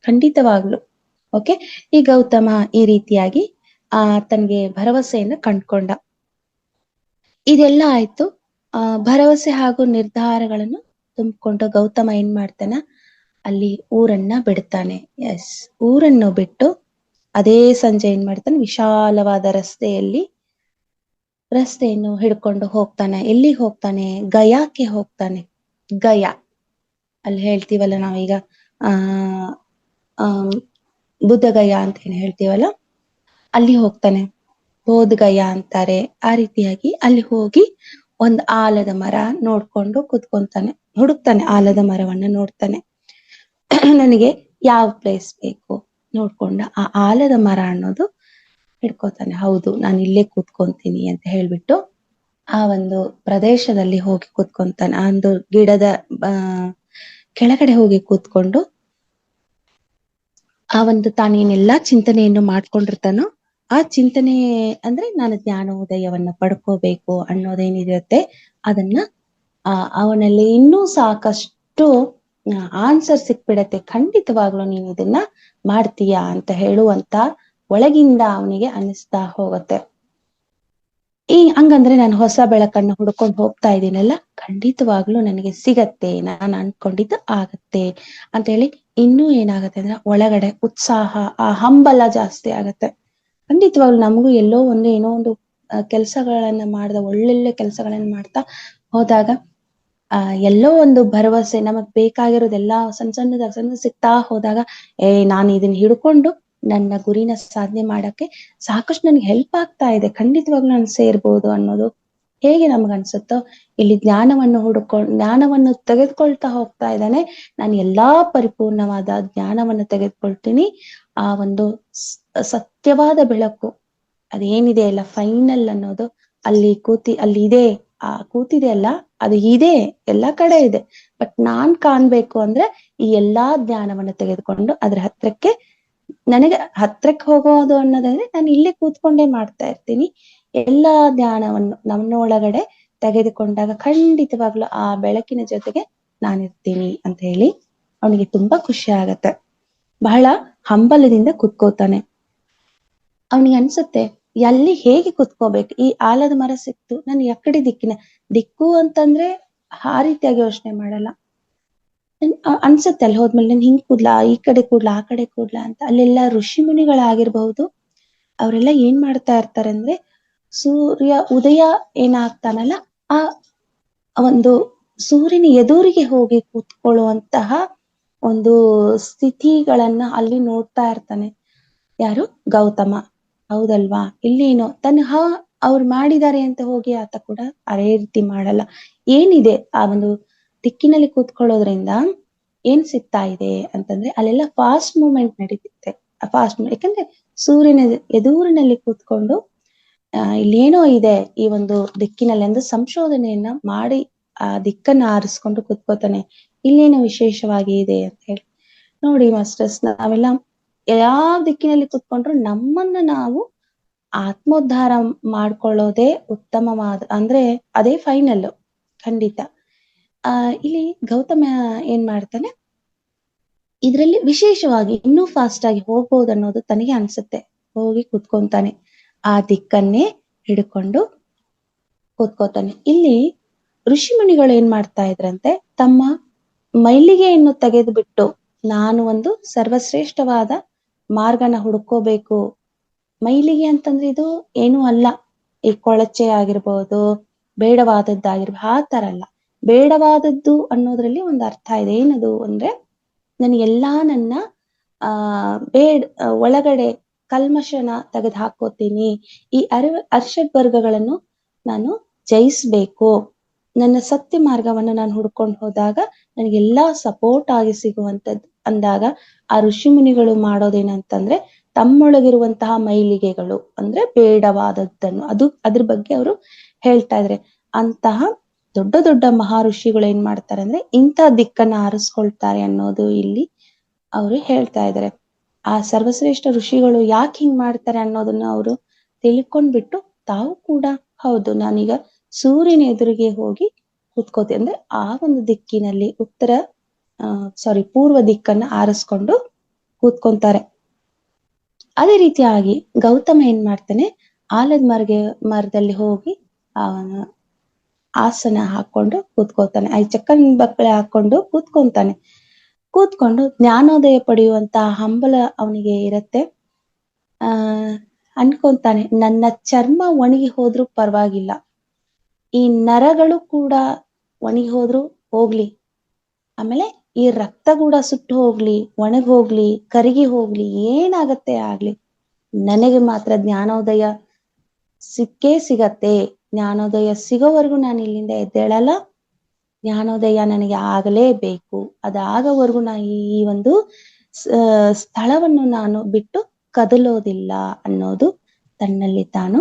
ಖಂಡಿತವಾಗ್ಲು. ಓಕೆ, ಈ ಗೌತಮ ಈ ರೀತಿಯಾಗಿ ತನ್ಗೆ ಭರವಸೆಯನ್ನ ಕಂಡ್ಕೊಂಡ. ಇದೆಲ್ಲ ಆಯ್ತು. ಭರವಸೆ ಹಾಗೂ ನಿರ್ಧಾರಗಳನ್ನು ತುಂಬಿಕೊಂಡು ಗೌತಮ ಏನ್ ಮಾಡ್ತಾನ, ಅಲ್ಲಿ ಊರನ್ನ ಬಿಡ್ತಾನೆ. ಎಸ್, ಊರನ್ನು ಬಿಟ್ಟು ಅದೇ ಸಂಜೆ ಏನ್ ಮಾಡ್ತಾನೆ, ವಿಶಾಲವಾದ ರಸ್ತೆಯನ್ನು ಹಿಡ್ಕೊಂಡು ಹೋಗ್ತಾನೆ. ಎಲ್ಲಿಗೆ ಹೋಗ್ತಾನೆ? ಗಯಾಕ್ಕೆ ಹೋಗ್ತಾನೆ. ಗಯಾ ಅಲ್ಲಿ ಹೇಳ್ತೀವಲ್ಲ ನಾವೀಗ ಆ ಬುದ್ಧ ಗಯಾ ಅಂತ ಏನ್ ಹೇಳ್ತೀವಲ್ಲ, ಅಲ್ಲಿ ಹೋಗ್ತಾನೆ. ಬೋಧ್ ಗಯಾ ಅಂತಾರೆ. ಆ ರೀತಿಯಾಗಿ ಅಲ್ಲಿ ಹೋಗಿ ಒಂದ್ ಆಲದ ಮರ ನೋಡ್ಕೊಂಡು ಕುತ್ಕೊಂತಾನೆ, ಹುಡುಕ್ತಾನೆ. ಆಲದ ಮರವನ್ನ ನೋಡ್ತಾನೆ. ನನಗೆ ಯಾವ ಪ್ಲೇಸ್ ಬೇಕು ನೋಡ್ಕೊಂಡ ಆ ಆಲದ ಮರ ಅನ್ನೋದು ಹಿಡ್ಕೋತಾನೆ. ಹೌದು, ನಾನು ಇಲ್ಲೇ ಕೂತ್ಕೊಂತೀನಿ ಅಂತ ಹೇಳ್ಬಿಟ್ಟು ಆ ಒಂದು ಪ್ರದೇಶದಲ್ಲಿ ಹೋಗಿ ಕೂತ್ಕೊಂತಾನೆ. ಆ ಒಂದು ಗಿಡದ ಕೆಳಗಡೆ ಹೋಗಿ ಕೂತ್ಕೊಂಡು ಆ ಒಂದು ತಾನೇನೆಲ್ಲಾ ಚಿಂತನೆಯನ್ನು ಮಾಡ್ಕೊಂಡಿರ್ತಾನೋ ಆ ಚಿಂತನೆ ಅಂದ್ರೆ ನಾನು ಜ್ಞಾನೋದಯವನ್ನ ಪಡ್ಕೋಬೇಕು ಅನ್ನೋದೇನಿರುತ್ತೆ ಅದನ್ನ ಅವನಲ್ಲಿ ಇನ್ನೂ ಸಾಕಷ್ಟು ಆನ್ಸರ್ ಸಿಕ್ಬಿಡತ್ತೆ. ಖಂಡಿತವಾಗ್ಲೂ ನೀನ್ ಇದನ್ನ ಮಾಡ್ತೀಯಾ ಅಂತ ಹೇಳುವಂತ ಒಳಗಿಂದ ಅವನಿಗೆ ಅನಿಸ್ತಾ ಹೋಗುತ್ತೆ. ಹಂಗಂದ್ರೆ ನಾನು ಹೊಸ ಬೆಳಕನ್ನು ಹುಡ್ಕೊಂಡು ಹೋಗ್ತಾ ಇದ್ದೀನಲ್ಲ, ಖಂಡಿತವಾಗ್ಲೂ ನನಗೆ ಸಿಗತ್ತೆ, ನಾನು ಅನ್ಕೊಂಡಿದ್ದು ಆಗತ್ತೆ ಅಂತ ಹೇಳಿ ಇನ್ನೂ ಏನಾಗತ್ತೆ ಅಂದ್ರೆ ಒಳಗಡೆ ಉತ್ಸಾಹ, ಆ ಹಂಬಲ ಜಾಸ್ತಿ ಆಗತ್ತೆ. ಖಂಡಿತವಾಗ್ಲೂ ನಮಗೂ ಏನೋ ಒಂದು ಕೆಲಸಗಳನ್ನ ಒಳ್ಳೊಳ್ಳೆ ಕೆಲಸಗಳನ್ನ ಮಾಡ್ತಾ ಹೋದಾಗ ಎಲ್ಲೋ ಒಂದು ಭರವಸೆ, ನಮಗ್ ಬೇಕಾಗಿರೋದೆಲ್ಲ ಸಣ್ಣ ಸಣ್ಣ ಸಿಗ್ತಾ ಹೋದಾಗ ನಾನು ಇದನ್ನ ಹಿಡ್ಕೊಂಡು ನನ್ನ ಗುರಿನ ಸಾಧನೆ ಮಾಡಕ್ಕೆ ಸಾಕಷ್ಟು ನನ್ಗೆ ಹೆಲ್ಪ್ ಆಗ್ತಾ ಇದೆ, ಖಂಡಿತವಾಗ್ಲೂ ನಾನು ಸೇರ್ಬೋದು ಅನ್ನೋದು ಹೇಗೆ ನಮಗ್ ಅನ್ಸುತ್ತೋ, ಇಲ್ಲಿ ಜ್ಞಾನವನ್ನು ತೆಗೆದುಕೊಳ್ತಾ ಹೋಗ್ತಾ ಇದ್ದಾನೆ. ನಾನು ಎಲ್ಲಾ ಪರಿಪೂರ್ಣವಾದ ಜ್ಞಾನವನ್ನು ತೆಗೆದುಕೊಳ್ತೀನಿ. ಆ ಒಂದು ಸತ್ಯವಾದ ಬೆಳಕು ಅದೇನಿದೆ ಅಲ್ಲ, ಫೈನಲ್ ಅನ್ನೋದು ಅಲ್ಲಿ ಇದೆ. ಕೂತಿದೆ ಅಲ್ಲ, ಅದು ಇದೆ, ಎಲ್ಲಾ ಕಡೆ ಇದೆ. ಬಟ್ ನಾನ್ ಕಾಣ್ಬೇಕು ಅಂದ್ರೆ ಈ ಎಲ್ಲಾ ಜ್ಞಾನವನ್ನು ತೆಗೆದುಕೊಂಡು ಅದ್ರ ನನಗೆ ಹತ್ರಕ್ಕೆ ಹೋಗೋದು ಅನ್ನೋದಂದ್ರೆ ನಾನು ಇಲ್ಲೇ ಕೂತ್ಕೊಂಡೇ ಮಾಡ್ತಾ ಇರ್ತೀನಿ. ಎಲ್ಲಾ ಜ್ಞಾನವನ್ನು ನನ್ನೊಳಗಡೆ ತೆಗೆದುಕೊಂಡಾಗ ಖಂಡಿತವಾಗ್ಲೂ ಆ ಬೆಳಕಿನ ಜೊತೆಗೆ ನಾನಿರ್ತೀನಿ ಅಂತ ಹೇಳಿ ಅವನಿಗೆ ತುಂಬಾ ಖುಷಿ ಆಗತ್ತೆ. ಬಹಳ ಹಂಬಲದಿಂದ ಕುತ್ಕೋತಾನೆ. ಅವನಿಗೆ ಅನ್ಸುತ್ತೆ ಎಲ್ಲಿ ಹೇಗೆ ಕುತ್ಕೋಬೇಕು, ಈ ಆಲದ ಮರ ಸಿಕ್ತು, ನಾನು ಯಾಕಡೆ ದಿಕ್ಕು ಅಂತಂದ್ರೆ ಆ ರೀತಿಯಾಗಿ ಯೋಚನೆ ಮಾಡಲ್ಲ. ಅನ್ಸುತ್ತೆ ಅಲ್ಲಿ ಹೋದ್ಮೇಲೆ ನಾನು ಹಿಂಗ್ ಕೂಡ್ಲಾ, ಈ ಕಡೆ ಕೂಡ್ಲಾ, ಆ ಕಡೆ ಕೂಡ್ಲಾ ಅಂತ. ಅಲ್ಲೆಲ್ಲ ಋಷಿ ಮುನಿಗಳಾಗಿರ್ಬಹುದು, ಅವರೆಲ್ಲ ಏನ್ ಮಾಡ್ತಾ ಇರ್ತಾರೆ ಅಂದ್ರೆ ಸೂರ್ಯ ಉದಯ ಏನಾಗ್ತಾನಲ್ಲ ಆ ಒಂದು ಸೂರ್ಯನ ಎದುರಿಗೆ ಹೋಗಿ ಕೂತ್ಕೊಳ್ಳುವಂತಹ ಒಂದು ಸ್ಥಿತಿಗಳನ್ನ ಅಲ್ಲಿ ನೋಡ್ತಾ ಇರ್ತಾನೆ. ಯಾರು? ಗೌತಮ. ಹೌದಲ್ವಾ? ಇಲ್ಲೇನೋ ಅವ್ರು ಮಾಡಿದ್ದಾರೆ ಅಂತ ಹೋಗಿ ಆತ ಕೂಡ ಅದೇ ರೀತಿ ಮಾಡಲ್ಲ. ಏನಿದೆ ಆ ಒಂದು ದಿಕ್ಕಿನಲ್ಲಿ ಕೂತ್ಕೊಳ್ಳೋದ್ರಿಂದ ಏನ್ ಸಿಗ್ತಾ ಇದೆ ಅಂತಂದ್ರೆ ಅಲ್ಲೆಲ್ಲ ಫಾಸ್ಟ್ ಮೂವ್ಮೆಂಟ್ ನಡೀತಿತ್ತೆ. ಯಾಕಂದ್ರೆ ಸೂರ್ಯನ ಎದುರಿನಲ್ಲಿ ಕೂತ್ಕೊಂಡು ಇಲ್ಲೇನೋ ಇದೆ ಈ ಒಂದು ದಿಕ್ಕಿನಲ್ಲಿ ಎಂದು ಸಂಶೋಧನೆಯನ್ನ ಮಾಡಿ ಆ ದಿಕ್ಕನ್ನ ಆರಿಸ್ಕೊಂಡು ಕೂತ್ಕೋತಾನೆ. ಇಲ್ಲೇನೋ ವಿಶೇಷವಾಗಿ ಇದೆ ಅಂತ ಹೇಳಿ. ನೋಡಿ ಮಾಸ್ಟರ್ಸ್, ನಾವೆಲ್ಲ ಯಾವ ದಿಕ್ಕಿನಲ್ಲಿ ಕೂತ್ಕೊಂಡ್ರು ನಮ್ಮನ್ನ ನಾವು ಆತ್ಮೋದ್ಧಾರ ಮಾಡ್ಕೊಳ್ಳೋದೇ ಉತ್ತಮವಾದ, ಅಂದ್ರೆ ಅದೇ ಫೈನಲ್, ಖಂಡಿತ. ಇಲ್ಲಿ ಗೌತಮ ಏನ್ ಮಾಡ್ತಾನೆ, ಇದ್ರಲ್ಲಿ ವಿಶೇಷವಾಗಿ ಇನ್ನೂ ಫಾಸ್ಟ್ ಆಗಿ ಹೋಗ್ಬೋದು ಅನ್ನೋದು ತನಗೆ ಅನ್ಸುತ್ತೆ. ಹೋಗಿ ಕೂತ್ಕೊಂತಾನೆ, ಆ ದಿಕ್ಕನ್ನೇ ಹಿಡ್ಕೊಂಡು ಕೂತ್ಕೋತಾನೆ. ಇಲ್ಲಿ ಋಷಿ ಮುನಿಗಳು ಏನ್ ಮಾಡ್ತಾ ಇದ್ರಂತೆ, ತಮ್ಮ ಮೈಲಿಗೆಯನ್ನು ತೆಗೆದು ಬಿಟ್ಟು ನಾನು ಒಂದು ಸರ್ವಶ್ರೇಷ್ಠವಾದ ಮಾರ್ಗನ ಹುಡ್ಕೋಬೇಕು. ಮೈಲಿಗೆ ಅಂತಂದ್ರೆ ಇದು ಏನೂ ಅಲ್ಲ, ಈ ಕೊಳಚೆ ಆಗಿರ್ಬೋದು, ಬೇಡವಾದದ್ದಾಗಿರ್ಬೋದು, ಆ ತರ ಅಲ್ಲ. ಬೇಡವಾದದ್ದು ಅನ್ನೋದ್ರಲ್ಲಿ ಒಂದು ಅರ್ಥ ಇದೆ. ಏನದು ಅಂದ್ರೆ ನನ್ನ ಆ ಒಳಗಡೆ ಕಲ್ಮಶನ ತೆಗೆದು ಹಾಕೋತೀನಿ. ಈ ಅರ್ಷಡ್ ವರ್ಗಗಳನ್ನು ನಾನು ಜಯಿಸ್ಬೇಕು. ನನ್ನ ಸತ್ಯ ಮಾರ್ಗವನ್ನು ನಾನು ಹುಡ್ಕೊಂಡು ಹೋದಾಗ ನನಗೆಲ್ಲಾ ಸಪೋರ್ಟ್ ಆಗಿ ಸಿಗುವಂತದ್ದು ಅಂದಾಗ ಆ ಋಷಿ ಮುನಿಗಳು ಮಾಡೋದೇನಂತಂದ್ರೆ ತಮ್ಮೊಳಗಿರುವಂತಹ ಮೈಲಿಗೆಗಳು ಅಂದ್ರೆ ಬೇಡವಾದದ್ದನ್ನು ಅದ್ರ ಬಗ್ಗೆ ಅವರು ಹೇಳ್ತಾ ಇದ್ರೆ ಅಂತಹ ದೊಡ್ಡ ದೊಡ್ಡ ಮಹಾ ಋಷಿಗಳು ಏನ್ ಮಾಡ್ತಾರೆ ಅಂದ್ರೆ ಇಂಥ ದಿಕ್ಕನ್ನ ಆರಿಸ್ಕೊಳ್ತಾರೆ ಅನ್ನೋದು ಇಲ್ಲಿ ಅವರು ಹೇಳ್ತಾ ಇದ್ದಾರೆ. ಆ ಸರ್ವಶ್ರೇಷ್ಠ ಋಷಿಗಳು ಯಾಕೆ ಹಿಂಗ್ ಮಾಡ್ತಾರೆ ಅನ್ನೋದನ್ನ ಅವರು ತಿಳ್ಕೊಂಡ್ಬಿಟ್ಟು ತಾವು ಕೂಡ ಹೌದು ನಾನೀಗ ಸೂರ್ಯನ ಎದುರಿಗೆ ಹೋಗಿ ಕೂತ್ಕೋತೀನಿ ಅಂದ್ರೆ ಆ ಒಂದು ದಿಕ್ಕಿನಲ್ಲಿ ಪೂರ್ವ ದಿಕ್ಕನ್ನ ಆರಿಸ್ಕೊಂಡು ಕೂತ್ಕೊಂತಾರೆ. ಅದೇ ರೀತಿಯಾಗಿ ಗೌತಮ ಏನ್ ಮಾಡ್ತಾನೆ, ಆಲದ ಮರದಲ್ಲಿ ಹೋಗಿ ಆಸನ ಹಾಕೊಂಡು ಕೂತ್ಕೋತಾನೆ. ಚಕ್ಕನ್ ಬಕ್ಕಳೆ ಹಾಕೊಂಡು ಕೂತ್ಕೊಂಡು ಜ್ಞಾನೋದಯ ಪಡೆಯುವಂತ ಹಂಬಲ ಅವನಿಗೆ ಇರತ್ತೆ. ಅನ್ಕೊಂತಾನೆ ನನ್ನ ಚರ್ಮ ಒಣಗಿ ಹೋದ್ರೂ ಪರವಾಗಿಲ್ಲ, ಈ ನರಗಳು ಕೂಡ ಒಣಗಿ ಹೋದ್ರು ಹೋಗ್ಲಿ, ಆಮೇಲೆ ಈ ರಕ್ತ ಕೂಡ ಸುಟ್ಟು ಹೋಗ್ಲಿ, ಒಣಗಿ ಹೋಗ್ಲಿ, ಕರಗಿ ಹೋಗ್ಲಿ, ಏನಾಗತ್ತೆ ಆಗ್ಲಿ, ನನಗೆ ಮಾತ್ರ ಜ್ಞಾನೋದಯ ಸಿಕ್ಕೇ ಸಿಗತ್ತೆ. ಜ್ಞಾನೋದಯ ಸಿಗೋವರೆಗೂ ನಾನು ಇಲ್ಲಿಂದ ಎದ್ದೇಳಲ್ಲ. ಜ್ಞಾನೋದಯ ನನಗೆ ಆಗಲೇಬೇಕು. ಅದಾಗವರೆಗೂ ನಾ ಈ ಒಂದು ಸ್ಥಳವನ್ನು ನಾನು ಬಿಟ್ಟು ಕದಲೋದಿಲ್ಲ ಅನ್ನೋದು ತನ್ನಲ್ಲಿ ತಾನು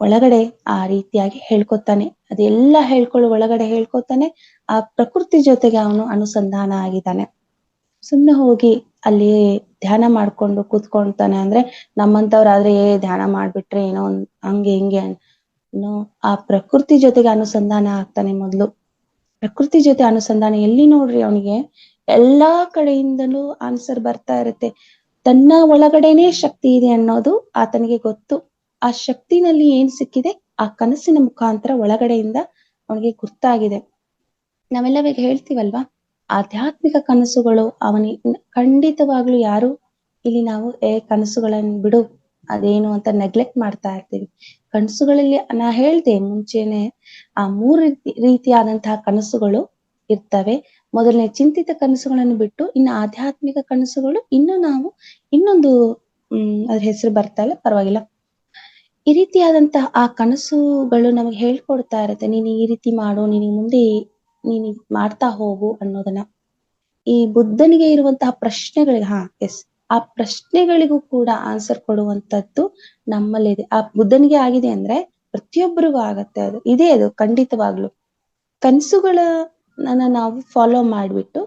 ಒಳಗಡೆ ಆ ರೀತಿಯಾಗಿ ಹೇಳ್ಕೊತಾನೆ. ಅದೆಲ್ಲ ಒಳಗಡೆ ಹೇಳ್ಕೊತಾನೆ. ಆ ಪ್ರಕೃತಿ ಜೊತೆಗೆ ಅವನು ಅನುಸಂಧಾನ ಆಗಿದ್ದಾನೆ. ಸುಮ್ನೆ ಹೋಗಿ ಅಲ್ಲಿ ಧ್ಯಾನ ಮಾಡ್ಕೊಂಡು ಕೂತ್ಕೊಳ್ತಾನೆ ಅಂದ್ರೆ ನಮ್ಮಂತವ್ರಾದ್ರೆ ಧ್ಯಾನ ಮಾಡ್ಬಿಟ್ರೆ ಏನೋ ಹಂಗೆ ಹಿಂಗೆ ಆ ಪ್ರಕೃತಿ ಜೊತೆಗೆ ಅನುಸಂಧಾನ ಆಗ್ತಾನೆ. ಮೊದ್ಲು ಪ್ರಕೃತಿ ಜೊತೆ ಅನುಸಂಧಾನ ಎಲ್ಲಿ ನೋಡ್ರಿ ಅವನಿಗೆ ಎಲ್ಲಾ ಕಡೆಯಿಂದಲೂ ಆನ್ಸರ್ ಬರ್ತಾ ಇರುತ್ತೆ. ತನ್ನ ಒಳಗಡೆನೆ ಶಕ್ತಿ ಇದೆ ಅನ್ನೋದು ಆತನಿಗೆ ಗೊತ್ತು. ಆ ಶಕ್ತಿನಲ್ಲಿ ಏನ್ ಸಿಕ್ಕಿದೆ ಆ ಕನಸಿನ ಮುಖಾಂತರ ಒಳಗಡೆಯಿಂದ ಅವನಿಗೆ ಗೊತ್ತಾಗಿದೆ. ನಾವೆಲ್ಲ ಈಗ ಹೇಳ್ತೀವಲ್ವಾ, ಆಧ್ಯಾತ್ಮಿಕ ಕನಸುಗಳು ಖಂಡಿತವಾಗ್ಲು ಯಾರು ಇಲ್ಲಿ ನಾವು ಕನಸುಗಳನ್ನ ಬಿಡು ಅದೇನು ಅಂತ ನೆಗ್ಲೆಕ್ಟ್ ಮಾಡ್ತಾ ಇರ್ತೀವಿ. ಕನಸುಗಳಲ್ಲಿ ನಾ ಹೇಳ್ದೆ ಮುಂಚೆನೆ ಆ 3 ರೀತಿಯಾದಂತಹ ಕನಸುಗಳು ಇರ್ತವೆ. ಮೊದಲನೇ ಚಿಂತಿತ ಕನಸುಗಳನ್ನು ಬಿಟ್ಟು ಇನ್ನು ಆಧ್ಯಾತ್ಮಿಕ ಕನಸುಗಳು ಇನ್ನೊಂದು ಅದ್ರ ಹೆಸರು ಬರ್ತಾ ಇಲ್ಲ, ಪರವಾಗಿಲ್ಲ. ಈ ರೀತಿಯಾದಂತಹ ಆ ಕನಸುಗಳು ನಮಗೆ ಹೇಳ್ಕೊಡ್ತಾ ಇರತ್ತೆ, ನೀನು ಈ ರೀತಿ ಮಾಡು, ಮುಂದೆ ನೀನ್ ಮಾಡ್ತಾ ಹೋಗು ಅನ್ನೋದನ್ನ. ಈ ಬುದ್ಧನಿಗೆ ಇರುವಂತಹ ಪ್ರಶ್ನೆಗಳಿಗೆ ಆ ಪ್ರಶ್ನೆಗಳಿಗೂ ಕೂಡ ಆನ್ಸರ್ ಕೊಡುವಂತದ್ದು ನಮ್ಮಲ್ಲಿದೆ. ಆ ಬುದ್ಧನಿಗೆ ಆಗಿದೆ ಅಂದ್ರೆ ಪ್ರತಿಯೊಬ್ಬರಿಗೂ ಆಗತ್ತೆ. ಅದು ಖಂಡಿತವಾಗ್ಲು ಕನಸುಗಳನ್ನ ನಾವು ಫಾಲೋ ಮಾಡ್ಬಿಟ್ಟು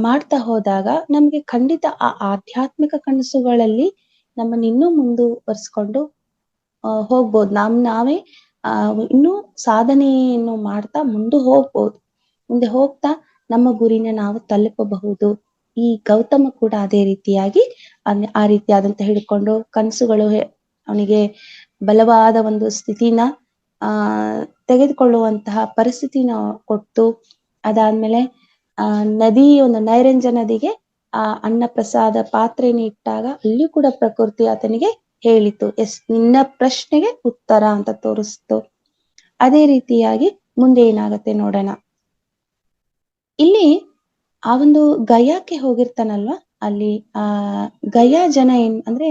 ಮಾಡ್ತಾ ಹೋದಾಗ ನಮ್ಗೆ ಖಂಡಿತ ಆ ಆಧ್ಯಾತ್ಮಿಕ ಕನಸುಗಳಲ್ಲಿ ನಮ್ಮನ್ನ ಇನ್ನೂ ಮುಂದುವರ್ಸ್ಕೊಂಡು ಹೋಗ್ಬೋದು. ನಾವೇ ಇನ್ನೂ ಸಾಧನೆಯನ್ನು ಮಾಡ್ತಾ ಮುಂದೆ ಹೋಗ್ತಾ ನಮ್ಮ ಗುರಿನ ನಾವು ತಲುಪಬಹುದು. ಈ ಗೌತಮ ಕೂಡ ಅದೇ ರೀತಿಯಾಗಿ ಆ ರೀತಿಯಾದಂತ ಹಿಡ್ಕೊಂಡು ಕನಸುಗಳು ಅವನಿಗೆ ಬಲವಾದ ಒಂದು ಸ್ಥಿತಿನ ತೆಗೆದುಕೊಳ್ಳುವಂತಹ ಪರಿಸ್ಥಿತಿನ ಕೊಟ್ಟು, ಅದಾದ್ಮೇಲೆ ಒಂದು ನೈರಂಜ ನದಿಗೆ ಅನ್ನ ಪ್ರಸಾದ ಪಾತ್ರೆಯನ್ನು ಇಟ್ಟಾಗ ಅಲ್ಲಿ ಕೂಡ ಪ್ರಕೃತಿ ಆತನಿಗೆ ಹೇಳಿತು, ನಿನ್ನ ಪ್ರಶ್ನೆಗೆ ಉತ್ತರ ಅಂತ ತೋರಿಸ್ತು. ಅದೇ ರೀತಿಯಾಗಿ ಮುಂದೆ ಏನಾಗತ್ತೆ ನೋಡೋಣ. ಇಲ್ಲಿ ಆ ಒಂದು ಗಯಾಕ್ಕೆ ಹೋಗಿರ್ತಾನಲ್ವಾ, ಅಲ್ಲಿ ಗಯಾ ಜನ ಅಂದ್ರೆ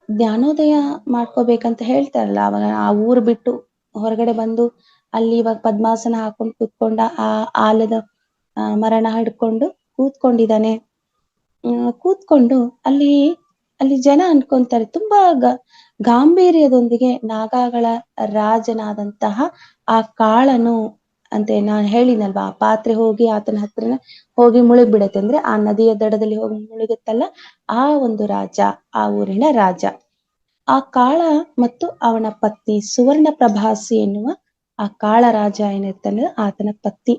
ಜ್ಞಾನೋದಯ ಮಾಡ್ಕೋಬೇಕಂತ ಹೇಳ್ತಾರಲ್ಲ, ಅವಾಗ ಆ ಊರು ಬಿಟ್ಟು ಹೊರಗಡೆ ಬಂದು ಅಲ್ಲಿ ಇವಾಗ ಪದ್ಮಾಸನ ಹಾಕೊಂಡು ಕೂತ್ಕೊಂಡ, ಆ ಆಲದ ಮರಣ ಹಿಡ್ಕೊಂಡು ಕೂತ್ಕೊಂಡಿದ್ದಾನೆ. ಕೂತ್ಕೊಂಡು ಅಲ್ಲಿ ಜನ ಅನ್ಕೊಂತಾರೆ, ತುಂಬಾ ಗಾಂಭೀರ್ಯದೊಂದಿಗೆ ನಾಗಾಗಳ ರಾಜನಾದಂತಹ ಆ ಕಾಳನು ಅಂತ ನಾನು ಹೇಳಿನಲ್ವಾ, ಆ ಪಾತ್ರೆ ಹೋಗಿ ಆತನ ಹತ್ರನ ಹೋಗಿ ಮುಳುಗ್ಬಿಡತ್ತೆ. ಅಂದ್ರೆ ಆ ನದಿಯ ದಡದಲ್ಲಿ ಹೋಗಿ ಮುಳುಗುತ್ತಲ್ಲ, ಆ ಒಂದು ರಾಜ, ಆ ಊರಿನ ರಾಜ, ಆ ಕಾಳ ಮತ್ತು ಅವನ ಪತ್ನಿ ಸುವರ್ಣ ಪ್ರಭಾಸಿ ಎನ್ನುವ ಆ ಕಾಳ ರಾಜ ಏನಿರ್ತಾನೆ ಆತನ ಪತ್ನಿ,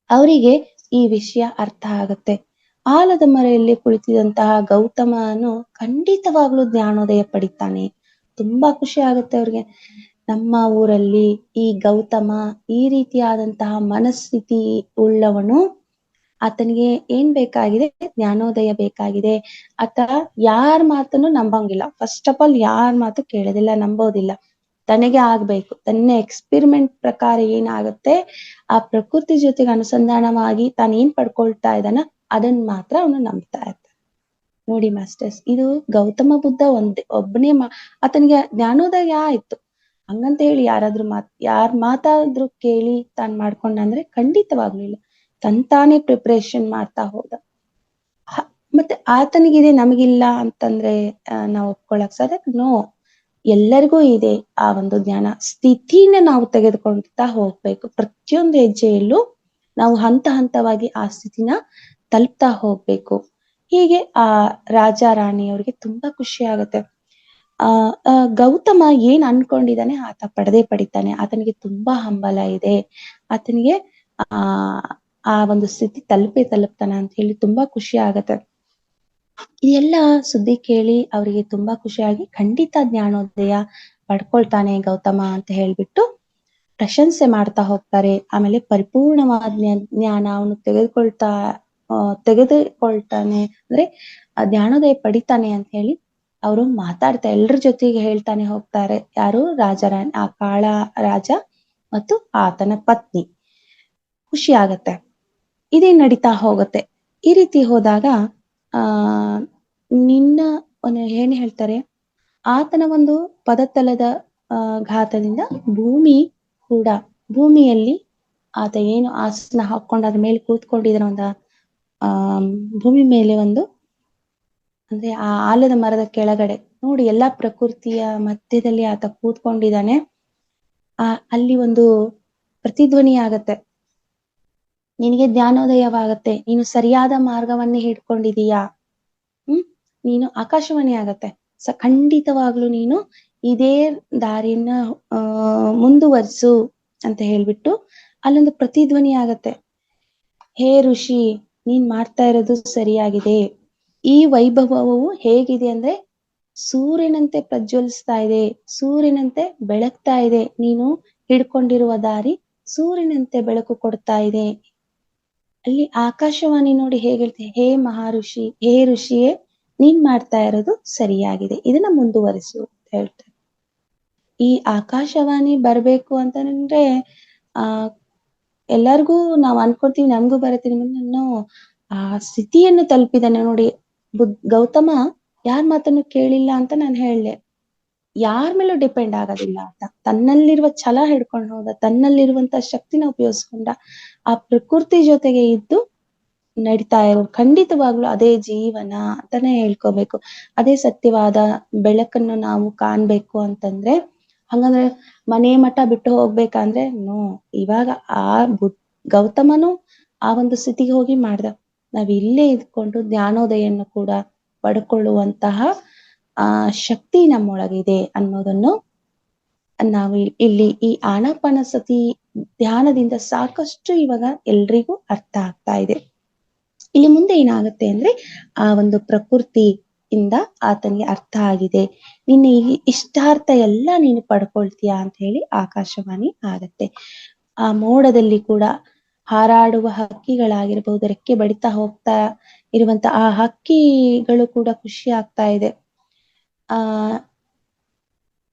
ಅವರಿಗೆ ಈ ವಿಷಯ ಅರ್ಥ ಆಗತ್ತೆ. ಆಲದ ಮರೆಯಲ್ಲಿ ಕುಳಿತಿದಂತಹ ಗೌತಮನು ಖಂಡಿತವಾಗ್ಲೂ ಜ್ಞಾನೋದಯ ಪಡಿತಾನೆ. ತುಂಬಾ ಖುಷಿ ಆಗುತ್ತೆ ಅವ್ರಿಗೆ. ನಮ್ಮ ಊರಲ್ಲಿ ಈ ಗೌತಮ ಈ ರೀತಿಯಾದಂತಹ ಮನಸ್ಥಿತಿ ಉಳ್ಳವನು, ಆತನಿಗೆ ಏನ್ ಬೇಕಾಗಿದೆ, ಜ್ಞಾನೋದಯ ಬೇಕಾಗಿದೆ. ಆತ ಯಾರ ಮಾತನ್ನು ನಂಬಂಗಿಲ್ಲ. ಫಸ್ಟ್ ಆಫ್ ಆಲ್ ಯಾರ ಮಾತು ಕೇಳೋದಿಲ್ಲ, ನಂಬೋದಿಲ್ಲ. ತನಗೆ ಆಗ್ಬೇಕು, ತನ್ನ ಎಕ್ಸ್ಪೆರಿಮೆಂಟ್ ಪ್ರಕಾರ ಏನಾಗುತ್ತೆ, ಆ ಪ್ರಕೃತಿ ಜೊತೆಗೆ ಅನುಸಂಧಾನವಾಗಿ ತಾನು ಏನ್ ಪಡ್ಕೊಳ್ತಾ ಇದ್ದಾನ ಅದನ್ನ ಮಾತ್ರ ಅವನು ನಂಬ್ತಾ ಇರ್ತಾನೆ. ನೋಡಿ ಮಾಸ್ಟರ್ಸ್, ಇದು ಗೌತಮ ಬುದ್ಧ ಒಬ್ಬನೇ ಆತನಿಗೆ ಜ್ಞಾನೋದಯ ಆಯ್ತು. ಹಂಗಂತ ಹೇಳಿ ಯಾರ್ ಮಾತಾದ್ರು ಕೇಳಿ ತಾನ್ ಮಾಡ್ಕೊಂಡ ಅಂದ್ರೆ ಖಂಡಿತವಾಗ್ಲೂ ಇಲ್ಲ. ತಾನೇ ಪ್ರಿಪರೇಷನ್ ಮಾಡ್ತಾ ಹೋದ. ಮತ್ತೆ ಆತನಿಗಿದೆ ನಮಗಿಲ್ಲ ಅಂತಂದ್ರೆ ನಾವು ಒಪ್ಕೊಳಕ್ ಸಾಧ್ಯ? ನೋ. ಎಲ್ಲರಿಗೂ ಇದೆ ಆ ಒಂದು ಜ್ಞಾನ. ಸ್ಥಿತಿನ ನಾವು ತೆಗೆದುಕೊಳ್ತಾ ಹೋಗ್ಬೇಕು. ಪ್ರತಿಯೊಂದು ಹೆಜ್ಜೆಯಲ್ಲೂ ನಾವು ಹಂತ ಹಂತವಾಗಿ ಆ ಸ್ಥಿತಿನ ತಲುಪ್ತಾ ಹೋಗ್ಬೇಕು. ಹೀಗೆ ಆ ರಾಜ ರಾಣಿಯವ್ರಿಗೆ ತುಂಬಾ ಖುಷಿ ಆಗತ್ತೆ. ಗೌತಮ ಏನ್ ಅನ್ಕೊಂಡಿದ್ದಾನೆ ಆತ ಪಡೆದೇ ಪಡಿತಾನೆ. ಆತನಿಗೆ ತುಂಬಾ ಹಂಬಲ ಇದೆ. ಆತನಿಗೆ ಆ ಒಂದು ಸ್ಥಿತಿ ತಲುಪ್ತಾನೆ ಅಂತ ಹೇಳಿ ತುಂಬಾ ಖುಷಿ ಆಗತ್ತೆ. ಇದೆಲ್ಲ ಸುದ್ದಿ ಕೇಳಿ ಅವರಿಗೆ ತುಂಬಾ ಖುಷಿಯಾಗಿ ಖಂಡಿತ ಜ್ಞಾನೋದಯ ಪಡ್ಕೊಳ್ತಾನೆ ಗೌತಮ ಅಂತ ಹೇಳ್ಬಿಟ್ಟು ಪ್ರಶಂಸೆ ಮಾಡ್ತಾ ಹೋಗ್ತಾರೆ. ಆಮೇಲೆ ಪರಿಪೂರ್ಣವಾದ ಜ್ಞಾನ ಅವನು ತೆಗೆದುಕೊಳ್ತಾನೆ ಅಂದ್ರೆ ಜ್ಞಾನೋದಯ ಪಡಿತಾನೆ ಅಂತ ಹೇಳಿ ಅವರು ಎಲ್ರ ಜೊತೆಗೆ ಹೇಳ್ತಾನೆ ಹೋಗ್ತಾರೆ. ಯಾರು? ರಾಜರಾಣಿ, ಆ ಕಾಳ ರಾಜ ಮತ್ತು ಆತನ ಪತ್ನಿ. ಖುಷಿ ಆಗತ್ತೆ. ಇದೇ ನಡೀತಾ ಹೋಗುತ್ತೆ. ಈ ರೀತಿ ಹೋದಾಗ ಏನ್ ಹೇಳ್ತಾರೆ, ಆತನ ಒಂದು ಪದತಲದ ಘಾತದಿಂದ ಭೂಮಿಯಲ್ಲಿ ಆತ ಏನು ಆಸನ ಹಾಕೊಂಡು ಅದ್ರ ಮೇಲೆ ಕೂತ್ಕೊಂಡಿದ್ದಾನೆ, ಭೂಮಿ ಮೇಲೆ ಅಂದ್ರೆ ಆ ಆಲದ ಮರದ ಕೆಳಗಡೆ ನೋಡಿ, ಎಲ್ಲಾ ಪ್ರಕೃತಿಯ ಮಧ್ಯದಲ್ಲಿ ಆತ ಕೂತ್ಕೊಂಡಿದ್ದಾನೆ. ಅಲ್ಲಿ ಒಂದು ಪ್ರತಿಧ್ವನಿ ಆಗತ್ತೆ, ನಿನಗೆ ಜ್ಞಾನೋದಯವಾಗತ್ತೆ, ನೀನು ಸರಿಯಾದ ಮಾರ್ಗವನ್ನೇ ಹಿಡ್ಕೊಂಡಿದೀಯಾ, ನೀನು ಆಕಾಶವಾಣಿ ಆಗತ್ತೆ. ಖಂಡಿತವಾಗ್ಲು ನೀನು ಇದೇ ದಾರಿನ ಮುಂದುವರ್ಸು ಅಂತ ಹೇಳ್ಬಿಟ್ಟು ಅಲ್ಲೊಂದು ಪ್ರತಿಧ್ವನಿ ಆಗತ್ತೆ. ಹೇ ಋಷಿ, ನೀನ್ ಮಾಡ್ತಾ ಇರೋದು ಸರಿಯಾಗಿದೆ. ಈ ವೈಭವವು ಹೇಗಿದೆ ಅಂದ್ರೆ ಸೂರ್ಯನಂತೆ ಪ್ರಜ್ವಲಿಸ್ತಾ ಇದೆ, ಸೂರ್ಯನಂತೆ ಬೆಳಗ್ತಾ ಇದೆ. ನೀನು ಹಿಡ್ಕೊಂಡಿರುವ ದಾರಿ ಸೂರ್ಯನಂತೆ ಬೆಳಕು ಕೊಡ್ತಾ ಇದೆ. ಅಲ್ಲಿ ಆಕಾಶವಾಣಿ ನೋಡಿ ಹೇಗೆ ಹೇಳ್ತೀವಿ, ಹೇ ಮಹಾಋಷಿ, ಹೇ ಋಷಿಯೇ, ನೀನ್ ಮಾಡ್ತಾ ಇರೋದು ಸರಿಯಾಗಿದೆ, ಇದನ್ನ ಮುಂದುವರಿಸು ಅಂತ ಹೇಳ್ತಾರೆ. ಈ ಆಕಾಶವಾಣಿ ಬರ್ಬೇಕು ಅಂತಂದ್ರೆ ಎಲ್ಲರಿಗೂ ನಾವ್ ಅನ್ಕೊಳ್ತೀವಿ ನಮ್ಗೂ ಬರುತ್ತೆ. ನಾನು ಆ ಸ್ಥಿತಿಯನ್ನು ತಲುಪಿದಾನೆ ನೋಡಿ. ಗೌತಮ ಯಾರ ಮಾತನ್ನು ಕೇಳಿಲ್ಲ ಅಂತ ನಾನು ಹೇಳಲೆ. ಯಾರ ಮೇಲೂ ಡಿಪೆಂಡ್ ಆಗೋದಿಲ್ಲ ಅಂತ ತನ್ನಲ್ಲಿರುವ ಛಲ ಹಿಡ್ಕೊಂಡು ಹೋದ, ತನ್ನಲ್ಲಿರುವಂತ ಶಕ್ತಿನ ಉಪಯೋಗಿಸ್ಕೊಂಡ, ಆ ಪ್ರಕೃತಿ ಜೊತೆಗೆ ಇದ್ದು ನಡೀತಾ ಇರೋದು. ಖಂಡಿತವಾಗ್ಲು ಅದೇ ಜೀವನ ಅಂತಾನೆ ಹೇಳ್ಕೋಬೇಕು. ಅದೇ ಸತ್ಯವಾದ ಬೆಳಕನ್ನು ನಾವು ಕಾಣ್ಬೇಕು ಅಂತಂದ್ರೆ, ಹಂಗಂದ್ರೆ ಮನೆ ಮಠ ಬಿಟ್ಟು ಹೋಗ್ಬೇಕಂದ್ರೆ ನೋ. ಇವಾಗ ಗೌತಮನು ಆ ಒಂದು ಸ್ಥಿತಿಗೆ ಹೋಗಿ ಮಾಡ್ದ. ನಾವ್ ಇಲ್ಲೇ ಇದ್ಕೊಂಡು ಜ್ಞಾನೋದಯನ್ನು ಕೂಡ ಪಡ್ಕೊಳ್ಳುವಂತಹ ಶಕ್ತಿ ನಮ್ಮೊಳಗಿದೆ ಅನ್ನೋದನ್ನು ನಾವು ಇಲ್ಲಿ ಈ ಆನಾಪಾನಸತಿ ಧ್ಯಾನದಿಂದ ಸಾಕಷ್ಟು ಇವಾಗ ಎಲ್ರಿಗೂ ಅರ್ಥ ಆಗ್ತಾ ಇದೆ. ಇಲ್ಲಿ ಮುಂದೆ ಏನಾಗುತ್ತೆ ಅಂದ್ರೆ ಆ ಒಂದು ಪ್ರಕೃತಿಯಿಂದ ಆತನಿಗೆ ಅರ್ಥ ಆಗಿದೆ, ನಿನ್ನ ಇಷ್ಟಾರ್ಥ ಎಲ್ಲ ನೀನು ಪಡ್ಕೊಳ್ತೀಯ ಅಂತ ಹೇಳಿ ಆಕಾಶವಾಣಿ ಆಗತ್ತೆ. ಆ ಮೋಡದಲ್ಲಿ ಕೂಡ ಹಾರಾಡುವ ಹಕ್ಕಿಗಳಾಗಿರ್ಬಹುದು, ರೆಕ್ಕೆ ಬಡಿತಾ ಹೋಗ್ತಾ ಇರುವಂತ ಆ ಹಕ್ಕಿಗಳು ಕೂಡ ಖುಷಿ ಆಗ್ತಾ ಇದೆ.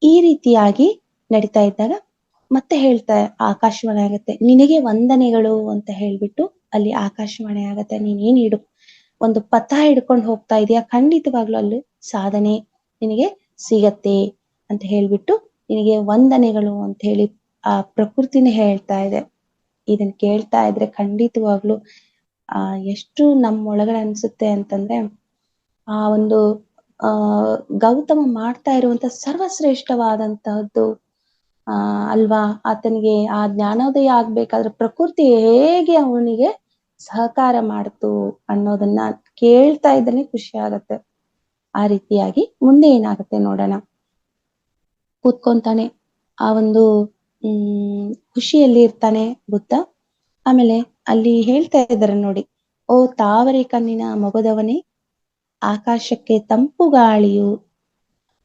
ಈ ರೀತಿಯಾಗಿ ನಡೀತಾ ಇದ್ದಾಗ ಮತ್ತೆ ಆಕಾಶವಾಣಿ ಆಗತ್ತೆ, ನಿನಗೆ ವಂದನೆಗಳು ಅಂತ ಹೇಳ್ಬಿಟ್ಟು ಅಲ್ಲಿ ಆಕಾಶವಾಣಿ ಆಗತ್ತೆ. ನೀನೇನ್ ಒಂದು ಪಥ ಹಿಡ್ಕೊಂಡು ಹೋಗ್ತಾ ಇದೀಯ, ಖಂಡಿತವಾಗ್ಲೂ ಅಲ್ಲಿ ಸಾಧನೆ ನಿನಗೆ ಸಿಗತ್ತೆ ಅಂತ ಹೇಳ್ಬಿಟ್ಟು ನಿನಗೆ ವಂದನೆಗಳು ಅಂತ ಹೇಳಿ ಆ ಪ್ರಕೃತಿನೇ ಹೇಳ್ತಾ ಇದೆ. ಇದನ್ನ ಕೇಳ್ತಾ ಇದ್ರೆ ಖಂಡಿತವಾಗ್ಲು ಎಷ್ಟು ನಮ್ಮೊಳಗಡೆ ಅನ್ಸುತ್ತೆ ಅಂತಂದ್ರೆ, ಆ ಒಂದು ಗೌತಮ ಮಾಡ್ತಾ ಇರುವಂತ ಸರ್ವಶ್ರೇಷ್ಠವಾದಂತಹದ್ದು ಅಲ್ವಾ. ಆತನಿಗೆ ಆ ಜ್ಞಾನೋದಯ ಆಗ್ಬೇಕಾದ್ರೆ ಪ್ರಕೃತಿ ಹೇಗೆ ಅವನಿಗೆ ಸಹಕಾರ ಮಾಡ್ತು ಅನ್ನೋದನ್ನ ಕೇಳ್ತಾ ಇದ್ದಾನೆ ಖುಷಿ ಆಗತ್ತೆ. ಆ ರೀತಿಯಾಗಿ ಮುಂದೆ ಏನಾಗುತ್ತೆ ನೋಡೋಣ. ಕೂತ್ಕೊಂತಾನೆ, ಆ ಒಂದು ಖುಷಿಯಲ್ಲಿ ಇರ್ತಾನೆ ಬುದ್ಧ. ಆಮೇಲೆ ಅಲ್ಲಿ ಹೇಳ್ತಾ ಇದ್ದಾರೆ ನೋಡಿ, ಓ ತಾವರೆ ಕಣ್ಣಿನ ಮೊಗದವನೇ, ಆಕಾಶಕ್ಕೆ ತಂಪು ಗಾಳಿಯು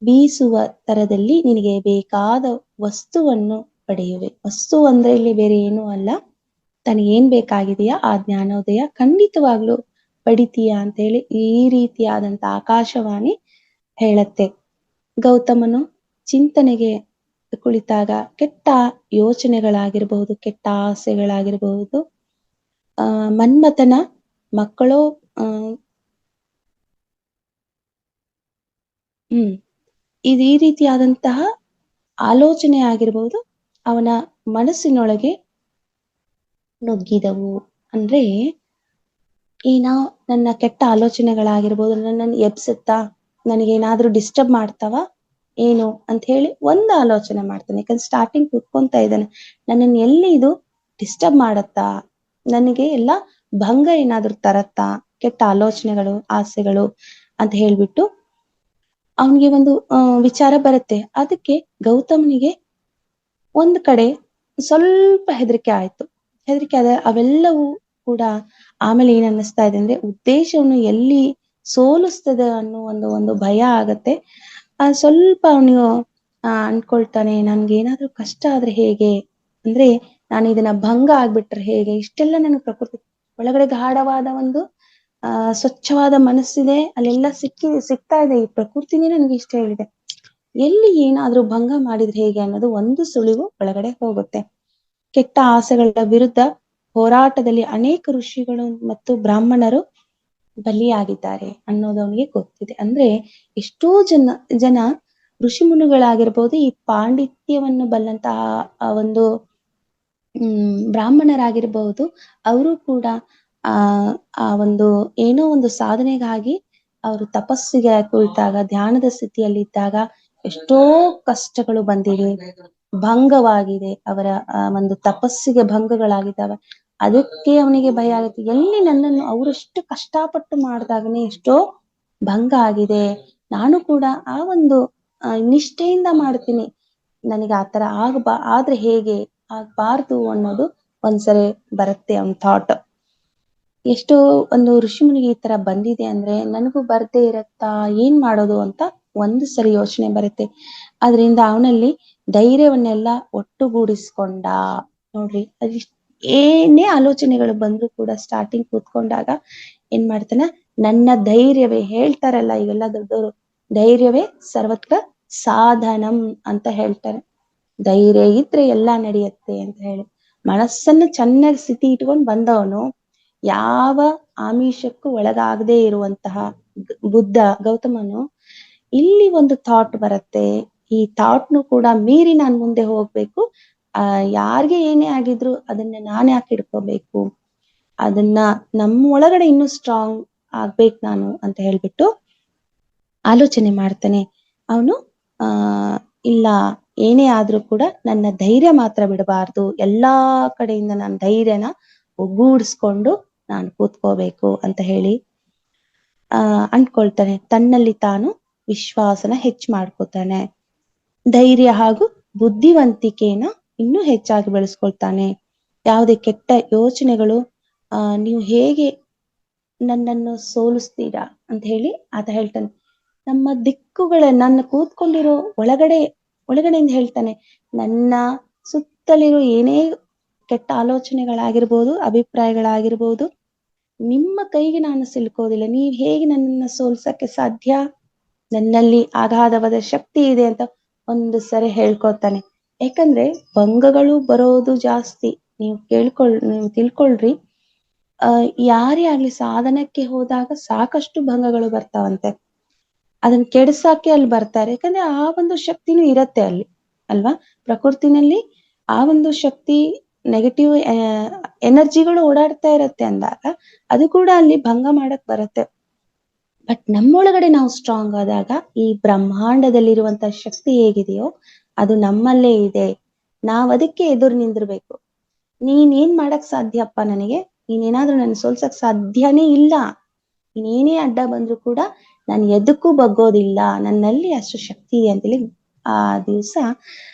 ಬೀಸುವ ತರದಲ್ಲಿ ನಿನಗೆ ಬೇಕಾದ ವಸ್ತುವನ್ನು ಪಡೆಯುವೆ. ವಸ್ತು ಅಂದ್ರೆ ಇಲ್ಲಿ ಬೇರೆ ಏನೂ ಅಲ್ಲ, ತನಗೇನ್ ಬೇಕಾಗಿದೆಯಾ ಆ ಜ್ಞಾನೋದಯ ಖಂಡಿತವಾಗ್ಲು ಪಡಿತೀಯ ಅಂತ ಹೇಳಿ ಈ ರೀತಿಯಾದಂತ ಆಕಾಶವಾಣಿ ಹೇಳತ್ತೆ. ಗೌತಮನು ಚಿಂತನೆಗೆ ಕುಳಿತಾಗ ಕೆಟ್ಟ ಯೋಚನೆಗಳಾಗಿರಬಹುದು, ಕೆಟ್ಟ ಆಸೆಗಳಾಗಿರಬಹುದು, ಮನ್ಮಥನ ಮಕ್ಕಳೋ ಆ ಹ್ಮ್ ಇದು ಈ ರೀತಿಯಾದಂತಹ ಆಲೋಚನೆ ಆಗಿರ್ಬಹುದು ಅವನ ಮನಸ್ಸಿನೊಳಗೆ ನುಗ್ಗಿದವು. ಅಂದ್ರೆ ನನ್ನ ಕೆಟ್ಟ ಆಲೋಚನೆಗಳಾಗಿರ್ಬೋದು ನನ್ನನ್ನು ಎಬ್ಸುತ್ತಾ ನನಗೇನಾದ್ರೂ ಡಿಸ್ಟರ್ಬ್ ಮಾಡ್ತಾವ ಏನು ಅಂತ ಹೇಳಿ ಒಂದು ಆಲೋಚನೆ ಮಾಡ್ತಾನೆ. ಯಾಕಂದ್ರೆ ಸ್ಟಾರ್ಟಿಂಗ್ ಕೂತ್ಕೊಂತ ಇದ್ದಾನೆ, ನನ್ನನ್ನು ಎಲ್ಲಿ ಇದು ಡಿಸ್ಟರ್ಬ್ ಮಾಡತ್ತಾ, ನನಗೆ ಎಲ್ಲ ಭಂಗ ಏನಾದ್ರೂ ತರತ್ತಾ ಕೆಟ್ಟ ಆಲೋಚನೆಗಳು ಆಸೆಗಳು ಅಂತ ಹೇಳ್ಬಿಟ್ಟು ಅವನಿಗೆ ಒಂದು ವಿಚಾರ ಬರುತ್ತೆ. ಅದಕ್ಕೆ ಗೌತಮನಿಗೆ ಒಂದ್ ಕಡೆ ಸ್ವಲ್ಪ ಹೆದರಿಕೆ ಆಯ್ತು. ಹೆದರಿಕೆ ಆದ ಅವೆಲ್ಲವೂ ಕೂಡ ಆಮೇಲೆ ಏನ್ ಅನ್ನಿಸ್ತಾ ಇದೆ ಅಂದ್ರೆ ಉದ್ದೇಶವನ್ನು ಎಲ್ಲಿ ಸೋಲಿಸ್ತದೆ ಅನ್ನೋ ಒಂದು ಭಯ ಆಗತ್ತೆ. ಸ್ವಲ್ಪ ಅವನು ಅನ್ಕೊಳ್ತಾನೆ, ನನ್ಗೆ ಏನಾದ್ರೂ ಕಷ್ಟ ಆದ್ರೆ ಹೇಗೆ, ಅಂದ್ರೆ ನಾನು ಇದನ್ನ ಭಂಗ ಆಗ್ಬಿಟ್ರೆ ಹೇಗೆ, ಇಷ್ಟೆಲ್ಲ ನನಗೆ ಪ್ರಕೃತಿ ಒಳಗಡೆ ಗಾಢವಾದ ಒಂದು ಸ್ವಚ್ಛವಾದ ಮನಸ್ಸಿದೆ, ಅಲ್ಲೆಲ್ಲ ಸಿಗ್ತಾ ಇದೆ, ಈ ಪ್ರಕೃತಿನೇ ನನಗೆ ಇಷ್ಟ ಹೇಳಿದೆ, ಎಲ್ಲಿ ಏನಾದ್ರೂ ಭಂಗ ಮಾಡಿದ್ರೆ ಹೇಗೆ ಅನ್ನೋದು ಒಂದು ಸುಳಿವು ಒಳಗಡೆ ಹೋಗುತ್ತೆ. ಕೆಟ್ಟ ಆಸೆಗಳ ವಿರುದ್ಧ ಹೋರಾಟದಲ್ಲಿ ಅನೇಕ ಋಷಿಗಳು ಮತ್ತು ಬ್ರಾಹ್ಮಣರು ಬಲಿಯಾಗಿದ್ದಾರೆ ಅನ್ನೋದು ಅವನಿಗೆ ಗೊತ್ತಿದೆ. ಅಂದ್ರೆ ಎಷ್ಟೋ ಜನ ಋಷಿ ಮುನಿಗಳಾಗಿರ್ಬೋದು, ಈ ಪಾಂಡಿತ್ಯವನ್ನು ಬಲ್ಲಂತಹ ಒಂದು ಬ್ರಾಹ್ಮಣರಾಗಿರ್ಬಹುದು, ಅವರು ಕೂಡ ಆ ಒಂದು ಏನೋ ಒಂದು ಸಾಧನೆಗಾಗಿ ಅವರು ತಪಸ್ಸಿಗೆ ಕುಳಿತಾಗ ಧ್ಯಾನದ ಸ್ಥಿತಿಯಲ್ಲಿ ಇದ್ದಾಗ ಎಷ್ಟೋ ಕಷ್ಟಗಳು ಬಂದಿವೆ, ಭಂಗವಾಗಿದೆ, ಅವರ ಒಂದು ತಪಸ್ಸಿಗೆ ಭಂಗಗಳಾಗಿದ್ದಾವೆ. ಅದಕ್ಕೆ ಅವನಿಗೆ ಭಯ ಆಗುತ್ತೆ, ಎಲ್ಲಿ ನನ್ನನ್ನು ಅವರಷ್ಟು ಕಷ್ಟಪಟ್ಟು ಮಾಡಿದಾಗನೇ ಎಷ್ಟೋ ಭಂಗ ಆಗಿದೆ, ನಾನು ಕೂಡ ಆ ಒಂದು ನಿಷ್ಠೆಯಿಂದ ಮಾಡ್ತೀನಿ, ನನಗೆ ಆತರ ಆದ್ರೆ ಹೇಗೆ, ಆಗ್ಬಾರ್ದು ಅನ್ನೋದು ಒಂದ್ಸರಿ ಬರುತ್ತೆ ಅವನ್ ಥಾಟ್. ಎಷ್ಟೋ ಒಂದು ಋಷಿಮುನಿಗೆ ಈ ತರ ಬಂದಿದೆ ಅಂದ್ರೆ ನನಗೂ ಬರ್ದೇ ಇರತ್ತಾ, ಏನ್ ಮಾಡೋದು ಅಂತ ಒಂದು ಸರಿ ಯೋಚನೆ ಬರುತ್ತೆ. ಅದರಿಂದ ಅವನಲ್ಲಿ ಧೈರ್ಯವನ್ನೆಲ್ಲ ಒಟ್ಟುಗೂಡಿಸ್ಕೊಂಡ. ನೋಡ್ರಿ, ಏನೇ ಆಲೋಚನೆಗಳು ಬಂದ್ರು ಕೂಡ ಸ್ಟಾರ್ಟಿಂಗ್ ಕೂತ್ಕೊಂಡಾಗ ಏನ್ ಮಾಡ್ತಾನ, ನನ್ನ ಧೈರ್ಯವೇ, ಹೇಳ್ತಾರಲ್ಲ ಇವೆಲ್ಲ ದೊಡ್ಡವರು, ಧೈರ್ಯವೇ ಸರ್ವತ್ರ ಸಾಧನಂ ಅಂತ ಹೇಳ್ತಾರೆ. ಧೈರ್ಯ ಇದ್ರೆ ಎಲ್ಲಾ ನಡೆಯುತ್ತೆ ಅಂತ ಹೇಳಿ ಮನಸ್ಸನ್ನು ಚೆನ್ನಾಗಿ ಸ್ಥಿತಿ ಇಟ್ಕೊಂಡು ಬಂದವನು ಯಾವ ಆಮಿಷಕ್ಕೂ ಒಳಗಾಗದೇ ಇರುವಂತಹ ಗೌತಮನು ಇಲ್ಲಿ ಒಂದು ಥಾಟ್ ಬರುತ್ತೆ, ಈ ಥಾಟ್ನು ಕೂಡ ಮೀರಿ ನಾನ್ ಮುಂದೆ ಹೋಗ್ಬೇಕು, ಯಾರಿಗೆ ಏನೇ ಆಗಿದ್ರು ಅದನ್ನ ನಾನ್ ಯಾಕೆ ಇಡ್ಕೋಬೇಕು, ಅದನ್ನ ನಮ್ಮ ಒಳಗಡೆ ಇನ್ನೂ ಸ್ಟ್ರಾಂಗ್ ಆಗ್ಬೇಕು ನಾನು ಅಂತ ಹೇಳ್ಬಿಟ್ಟು ಆಲೋಚನೆ ಮಾಡ್ತಾನೆ. ಅವನು ಇಲ್ಲ, ಏನೇ ಆದ್ರೂ ಕೂಡ ನನ್ನ ಧೈರ್ಯ ಮಾತ್ರ ಬಿಡಬಾರ್ದು, ಎಲ್ಲಾ ಕಡೆಯಿಂದ ನಾನು ಧೈರ್ಯನ ಒಗ್ಗೂಡಿಸ್ಕೊಂಡು ನಾನು ಕೂತ್ಕೋಬೇಕು ಅಂತ ಹೇಳಿ ಅಂದ್ಕೊಳ್ತಾನೆ. ತನ್ನಲ್ಲಿ ತಾನು ವಿಶ್ವಾಸನ ಹೆಚ್ಚು ಮಾಡ್ಕೋತಾನೆ, ಧೈರ್ಯ ಹಾಗೂ ಬುದ್ಧಿವಂತಿಕೆನ ಇನ್ನೂ ಹೆಚ್ಚಾಗಿ ಬೆಳೆಸ್ಕೊಳ್ತಾನೆ. ಯಾವುದೇ ಕೆಟ್ಟ ಯೋಚನೆಗಳು ನೀವು ಹೇಗೆ ನನ್ನನ್ನು ಸೋಲಿಸ್ತೀರಾ ಅಂತ ಹೇಳಿ ಆತ ಹೇಳ್ತಾನೆ. ನಮ್ಮ ನನ್ನ ಕೂತ್ಕೊಂಡಿರೋ ಒಳಗಡೆಯಿಂದ ಹೇಳ್ತಾನೆ, ನನ್ನ ಸುತ್ತಲಿರೋ ಏನೇ ಕೆಟ್ಟ ಆಲೋಚನೆಗಳಾಗಿರ್ಬೋದು, ಅಭಿಪ್ರಾಯಗಳಾಗಿರ್ಬೋದು, ನಿಮ್ಮ ಕೈಗೆ ನಾನು ಸಿಲ್ಕೋದಿಲ್ಲ, ನೀವ್ ಹೇಗೆ ನನ್ನನ್ನ ಸೋಲ್ಸಕ್ಕೆ ಸಾಧ್ಯ, ನನ್ನಲ್ಲಿ ಅಗಾಧವಾದ ಶಕ್ತಿ ಇದೆ ಅಂತ ಒಂದು ಸರಿ ಹೇಳ್ಕೊತಾನೆ. ಯಾಕಂದ್ರೆ ಭಂಗಗಳು ಬರೋದು ಜಾಸ್ತಿ. ನೀವು ತಿಳ್ಕೊಳ್ರಿ, ಯಾರೇ ಆಗ್ಲಿ ಸಾಧನಕ್ಕೆ ಹೋದಾಗ ಸಾಕಷ್ಟು ಭಂಗಗಳು ಬರ್ತಾವಂತೆ, ಅದನ್ನ ಕೆಡ್ಸಾಕೆ ಅಲ್ಲಿ ಬರ್ತಾರೆ. ಯಾಕಂದ್ರೆ ಆ ಒಂದು ಶಕ್ತಿನೂ ಇರತ್ತೆ ಅಲ್ಲಿ ಅಲ್ವಾ, ಪ್ರಕೃತಿನಲ್ಲಿ ಆ ಒಂದು ಶಕ್ತಿ, ನೆಗೆಟಿವ್ ಎನರ್ಜಿಗಳು ಓಡಾಡ್ತಾ ಇರತ್ತೆ ಅಂದಾಗ ಅದು ಕೂಡ ಅಲ್ಲಿ ಭಂಗ ಮಾಡಕ್ ಬರುತ್ತೆ. ಬಟ್ ನಮ್ಮೊಳಗಡೆ ನಾವು ಸ್ಟ್ರಾಂಗ್ ಆದಾಗ ಈ ಬ್ರಹ್ಮಾಂಡದಲ್ಲಿರುವಂತಹ ಶಕ್ತಿ ಹೇಗಿದೆಯೋ ಅದು ನಮ್ಮಲ್ಲೇ ಇದೆ, ನಾವ್ ಅದಕ್ಕೆ ಎದುರು ನಿಂದಿರ್ಬೇಕು. ನೀನ್ ಏನ್ ಮಾಡಕ್ ಸಾಧ್ಯಪ್ಪ, ನನಗೆ ನೀನೇನಾದ್ರೂ ನನ್ ಸೋಲ್ಸಕ್ ಸಾಧ್ಯನೇ ಇಲ್ಲ, ನೀನೇನೇ ಅಡ್ಡ ಬಂದ್ರು ಕೂಡ ನಾನು ಎದಕ್ಕೂ ಬಗ್ಗೋದಿಲ್ಲ, ನನ್ನಲ್ಲಿ ಅಷ್ಟು ಶಕ್ತಿ ಇದೆ ಅಂತೇಳಿ ಆ ದಿವ್ಸ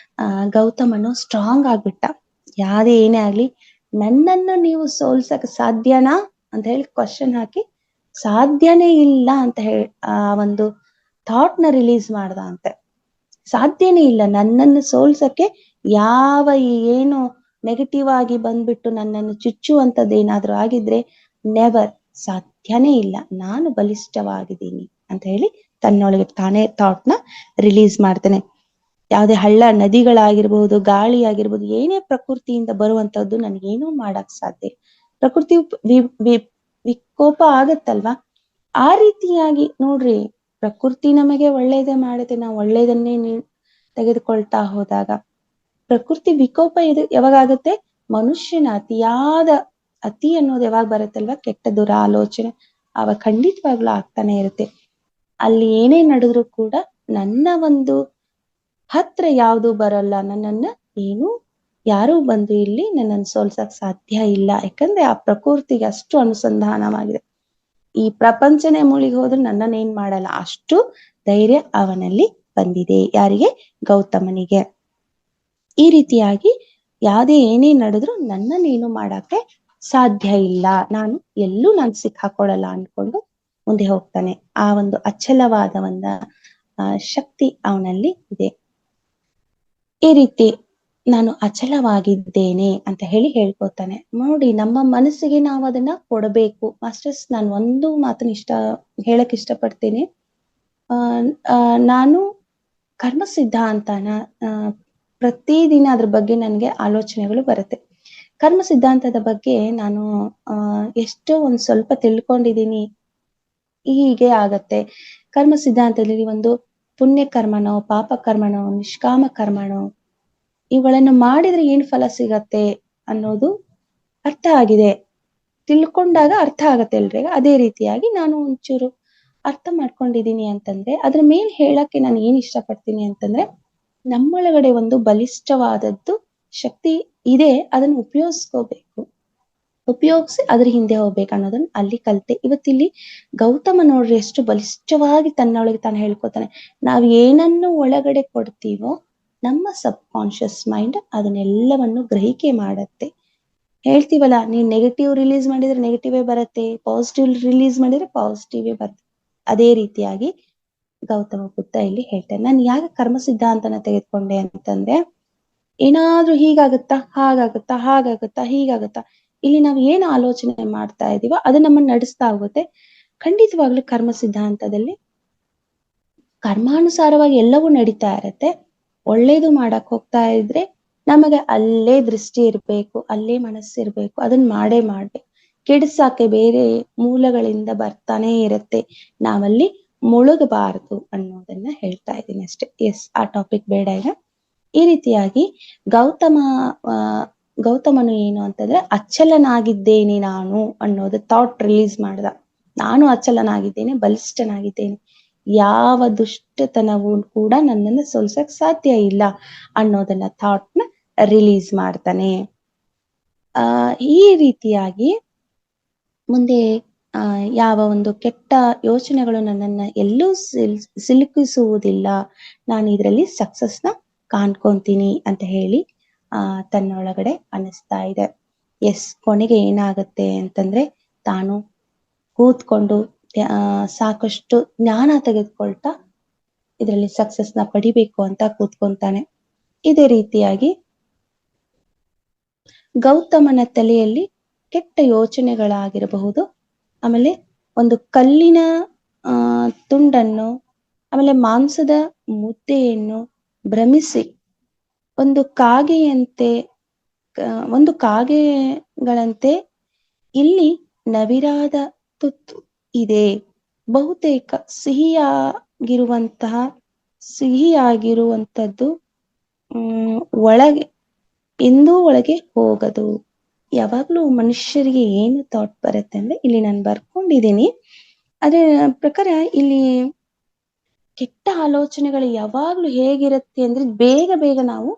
ಗೌತಮನು ಸ್ಟ್ರಾಂಗ್ ಆಗ್ಬಿಟ್ಟ. ಯಾರೇ ಏನೇ ಆಗ್ಲಿ ನನ್ನನ್ನು ನೀವು ಸೋಲ್ಸಕ್ ಸಾಧ್ಯನಾ ಅಂತ ಹೇಳಿ ಕ್ವಶನ್ ಹಾಕಿ, ಸಾಧ್ಯನೇ ಇಲ್ಲ ಅಂತ ಹೇಳಿ ಆ ಒಂದು ಥಾಟ್ ನ ರಿಲೀಸ್ ಮಾಡ್ದ ಅಂತೆ. ಸಾಧ್ಯನೇ ಇಲ್ಲ ನನ್ನನ್ನು ಸೋಲ್ಸಕ್ಕೆ, ಯಾವ ಏನು ನೆಗೆಟಿವ್ ಆಗಿ ಬಂದ್ಬಿಟ್ಟು ನನ್ನನ್ನು ಚುಚ್ಚುವಂಥದ್ದೇನಾದ್ರೂ ಆಗಿದ್ರೆ ನೆವರ್, ಸಾಧ್ಯನೇ ಇಲ್ಲ, ನಾನು ಬಲಿಷ್ಠವಾಗಿದ್ದೀನಿ ಅಂತ ಹೇಳಿ ತನ್ನೊಳಗೆ ತಾನೇ ಥಾಟ್ ನ ರಿಲೀಸ್ ಮಾಡ್ತಾನೆ. ಯಾವುದೇ ಹಳ್ಳ ನದಿಗಳಾಗಿರ್ಬಹುದು, ಗಾಳಿ ಆಗಿರ್ಬೋದು, ಏನೇ ಪ್ರಕೃತಿಯಿಂದ ಬರುವಂತದ್ದು ನನಗೇನೂ ಮಾಡಕ್ ಸಾಧ್ಯ. ಪ್ರಕೃತಿ ವಿಕೋಪ ಆಗತ್ತಲ್ವಾ? ಆ ರೀತಿಯಾಗಿ ನೋಡ್ರಿ, ಪ್ರಕೃತಿ ನಮಗೆ ಒಳ್ಳೇದೇ ಮಾಡುತ್ತೆ. ನಾವು ಒಳ್ಳೇದನ್ನೇ ತೆಗೆದುಕೊಳ್ತಾ ಹೋದಾಗ ಪ್ರಕೃತಿ ವಿಕೋಪ ಇದು ಯಾವಾಗಾಗುತ್ತೆ? ಮನುಷ್ಯನ ಅತಿ ಅನ್ನೋದು ಯಾವಾಗ ಬರುತ್ತಲ್ವಾ? ಕೆಟ್ಟ ದುರಾಲೋಚನೆ ಅವಾಗ ಖಂಡಿತವಾಗ್ಲೂ ಆಗ್ತಾನೆ ಇರುತ್ತೆ. ಅಲ್ಲಿ ಏನೇ ನಡೆದ್ರು ಕೂಡ ನನ್ನ ಒಂದು ಹತ್ರ ಯಾವುದು ಬರಲ್ಲ, ನನ್ನನ್ನ ಏನು ಯಾರೂ ಬಂದು ಇಲ್ಲಿ ನನ್ನನ್ನು ಸೋಲ್ಸಕ್ ಸಾಧ್ಯ ಇಲ್ಲ. ಯಾಕಂದ್ರೆ ಆ ಪ್ರಕೃತಿಗೆ ಅಷ್ಟು ಅನುಸಂಧಾನವಾಗಿದೆ. ಈ ಪ್ರಪಂಚನೇ ಮುಳುಗಿ ಹೋದ್ರು ನನ್ನನ್ನ ಏನ್ ಮಾಡಲ್ಲ, ಅಷ್ಟು ಧೈರ್ಯ ಅವನಲ್ಲಿ ಬಂದಿದೆ. ಯಾರಿಗೆ? ಗೌತಮನಿಗೆ. ಈ ರೀತಿಯಾಗಿ ಏನೇ ನಡೆದ್ರು ನನ್ನನ್ನೇನು ಮಾಡಕ್ಕೆ ಸಾಧ್ಯ ಇಲ್ಲ, ನಾನು ಸಿಕ್ಕಾಕೊಳ್ಳಲ್ಲ ಅನ್ಕೊಂಡು ಮುಂದೆ ಹೋಗ್ತಾನೆ. ಆ ಒಂದು ಅಚಲವಾದ ಶಕ್ತಿ ಅವನಲ್ಲಿ ಇದೆ. ಈ ರೀತಿ ನಾನು ಅಚಲವಾಗಿದ್ದೇನೆ ಅಂತ ಹೇಳ್ಕೊತಾನೆ. ನೋಡಿ, ನಮ್ಮ ಮನಸ್ಸಿಗೆ ನಾವು ಅದನ್ನ ಕೊಡಬೇಕು. ಮಾಸ್ಟರ್ಸ್, ನಾನು ಒಂದು ಮಾತನ್ನ ಹೇಳಕ್ ಇಷ್ಟಪಡ್ತೀನಿ. ನಾನು ಕರ್ಮ ಸಿದ್ಧಾಂತನ ಪ್ರತಿದಿನ ಅದ್ರ ಬಗ್ಗೆ ನನಗೆ ಆಲೋಚನೆಗಳು ಬರುತ್ತೆ. ಕರ್ಮ ಸಿದ್ಧಾಂತದ ಬಗ್ಗೆ ನಾನು ಎಷ್ಟೋ ಸ್ವಲ್ಪ ತಿಳ್ಕೊಂಡಿದ್ದೀನಿ. ಹೀಗೆ ಆಗತ್ತೆ. ಕರ್ಮ ಸಿದ್ಧಾಂತದಲ್ಲಿ ಒಂದು ಪುಣ್ಯ ಕರ್ಮನೋ, ಪಾಪ ಕರ್ಮನೋ, ನಿಷ್ಕಾಮ ಕರ್ಮನೋ, ಇವುಗಳನ್ನು ಮಾಡಿದ್ರೆ ಏನ್ ಫಲ ಸಿಗತ್ತೆ ಅನ್ನೋದು ಅರ್ಥ ಆಗಿದೆ. ತಿಳ್ಕೊಂಡಾಗ ಅರ್ಥ ಆಗತ್ತೆ ಎಲ್ರಿಗ. ಅದೇ ರೀತಿಯಾಗಿ ನಾನು ಒಂಚೂರು ಅರ್ಥ ಮಾಡ್ಕೊಂಡಿದೀನಿ ಅಂತಂದ್ರೆ, ಅದ್ರ ಮೇಲ್ ಹೇಳಕ್ಕೆ ನಾನು ಏನ್ ಇಷ್ಟಪಡ್ತೀನಿ ಅಂತಂದ್ರೆ, ನಮ್ಮೊಳಗಡೆ ಒಂದು ಬಲಿಷ್ಠವಾದದ್ದು ಶಕ್ತಿ ಇದೆ, ಅದನ್ನ ಉಪಯೋಗಿಸ್ಕೋಬೇಕು. ಉಪಯೋಗಿಸಿ ಅದ್ರ ಹಿಂದೆ ಹೋಗ್ಬೇಕು ಅನ್ನೋದನ್ನ ಅಲ್ಲಿ ಕಲಿತೆ. ಇವತ್ತಿಲ್ಲಿ ಗೌತಮ ನೋಡ್ರಿ ಎಷ್ಟು ಬಲಿಷ್ಠವಾಗಿ ತನ್ನೊಳಗೆ ತಾನು ಹೇಳ್ಕೊತಾನೆ. ನಾವ್ ಏನನ್ನು ಒಳಗಡೆ ಕೊಡ್ತೀವೋ ನಮ್ಮ ಸಬ್ ಕಾನ್ಶಿಯಸ್ ಮೈಂಡ್ ಅದನ್ನೆಲ್ಲವನ್ನು ಗ್ರಹಿಕೆ ಮಾಡತ್ತೆ. ಹೇಳ್ತೀವಲ್ಲ, ನೀನ್ ನೆಗೆಟಿವ್ ರಿಲೀಸ್ ಮಾಡಿದ್ರೆ ನೆಗೆಟಿವೇ ಬರುತ್ತೆ, ಪಾಸಿಟಿವ್ ರಿಲೀಸ್ ಮಾಡಿದ್ರೆ ಪಾಸಿಟಿವೇ ಬರುತ್ತೆ. ಅದೇ ರೀತಿಯಾಗಿ ಗೌತಮ ಬುದ್ಧ ಇಲ್ಲಿ ಹೇಳ್ತಾರೆ. ನಾನು ಯಾಕೆ ಕರ್ಮ ಸಿದ್ಧಾಂತನ ತೆಗೆದುಕೊಂಡೆ ಅಂತಂದ್ರೆ, ಏನಾದ್ರೂ ಹೀಗಾಗುತ್ತಾ, ಹಾಗಾಗುತ್ತಾ, ಹೀಗಾಗುತ್ತಾ, ಇಲ್ಲಿ ನಾವು ಏನು ಆಲೋಚನೆ ಮಾಡ್ತಾ ಇದೀವೋ ಅದು ನಮ್ಮನ್ನ ನಡೆಸ್ತಾ ಹೋಗುತ್ತೆ. ಖಂಡಿತವಾಗ್ಲೂ ಕರ್ಮ ಸಿದ್ಧಾಂತದಲ್ಲಿ ಕರ್ಮಾನುಸಾರವಾಗಿ ಎಲ್ಲವೂ ನಡೀತಾ ಇರತ್ತೆ. ಒಳ್ಳೇದು ಮಾಡಕ್ ಹೋಗ್ತಾ ಇದ್ರೆ ನಮಗೆ ಅಲ್ಲೇ ದೃಷ್ಟಿ ಇರ್ಬೇಕು, ಅಲ್ಲೇ ಮನಸ್ಸಿರ್ಬೇಕು, ಅದನ್ನ ಮಾಡ್ಬೇಕು. ಕೆಡಿಸಕ್ಕೆ ಬೇರೆ ಮೂಲಗಳಿಂದ ಬರ್ತಾನೆ ಇರತ್ತೆ, ನಾವಲ್ಲಿ ಮುಳುಗಬಾರದು ಅನ್ನೋದನ್ನ ಹೇಳ್ತಾ ಇದ್ದೀನಿ ಅಷ್ಟೇ. ಎಸ್, ಆ ಟಾಪಿಕ್ ಬೇಡ ಈಗ. ಈ ರೀತಿಯಾಗಿ ಗೌತಮನು ಏನು ಅಂತಂದ್ರೆ, ಅಚಲನಾಗಿದ್ದೇನೆ ನಾನು ಅನ್ನೋದು ಥಾಟ್ ರಿಲೀಸ್ ಮಾಡ್ದ. ನಾನು ಅಚಲನಾಗಿದ್ದೇನೆ, ಬಲಿಷ್ಠನಾಗಿದ್ದೇನೆ, ಯಾವ ದುಷ್ಟತನವೂ ಕೂಡ ನನ್ನನ್ನು ಸೋಲ್ಸಕ್ ಸಾಧ್ಯ ಇಲ್ಲ ಅನ್ನೋದನ್ನ ಥಾಟ್ನ ರಿಲೀಸ್ ಮಾಡ್ತಾನೆ. ಈ ರೀತಿಯಾಗಿ ಮುಂದೆ ಯಾವ ಒಂದು ಕೆಟ್ಟ ಯೋಚನೆಗಳು ನನ್ನನ್ನ ಎಲ್ಲೂ ಸಿಲುಕಿಸುವುದಿಲ್ಲ, ನಾನು ಇದರಲ್ಲಿ ಸಕ್ಸಸ್ನ ಕಾಣ್ಕೊಂತೀನಿ ಅಂತ ಹೇಳಿ ತನ್ನೊಳಗಡೆ ಅನ್ನಿಸ್ತಾ ಇದೆ. ಎಸ್, ಕೊನೆಗೆ ಏನಾಗುತ್ತೆ ಅಂತಂದ್ರೆ, ತಾನು ಕೂತ್ಕೊಂಡು ಸಾಕಷ್ಟು ಜ್ಞಾನ ತೆಗೆದುಕೊಳ್ತಾ ಇದರಲ್ಲಿ ಸಕ್ಸಸ್ನ ಪಡಿಬೇಕು ಅಂತ ಕೂತ್ಕೊಂತಾನೆ. ಇದೇ ರೀತಿಯಾಗಿ ಗೌತಮನ ತಲೆಯಲ್ಲಿ ಕೆಟ್ಟ ಯೋಚನೆಗಳಾಗಿರಬಹುದು, ಆಮೇಲೆ ಒಂದು ಕಲ್ಲಿನ ತುಂಡನ್ನು, ಆಮೇಲೆ ಮಾಂಸದ ಮುದ್ದೆಯನ್ನು ಭ್ರಮಿಸಿ ಒಂದು ಕಾಗೆಗಳಂತೆ ಇಲ್ಲಿ ನವಿರಾದ ತುತ್ತು ಇದೆ, ಬಹುತೇಕ ಸಿಹಿಯಾಗಿರುವಂತದ್ದು ಒಳಗೆ ಹೋಗದು. ಯಾವಾಗ್ಲೂ ಮನುಷ್ಯರಿಗೆ ಏನು ಥಾಟ್ ಬರುತ್ತೆ ಅಂದ್ರೆ, ಇಲ್ಲಿ ನಾನು ಬರ್ಕೊಂಡಿದ್ದೀನಿ ಅದ್ರ ಪ್ರಕಾರ, ಇಲ್ಲಿ ಕೆಟ್ಟ ಆಲೋಚನೆಗಳು ಯಾವಾಗ್ಲೂ ಹೇಗಿರುತ್ತೆ ಅಂದ್ರೆ, ಬೇಗ ನಾವು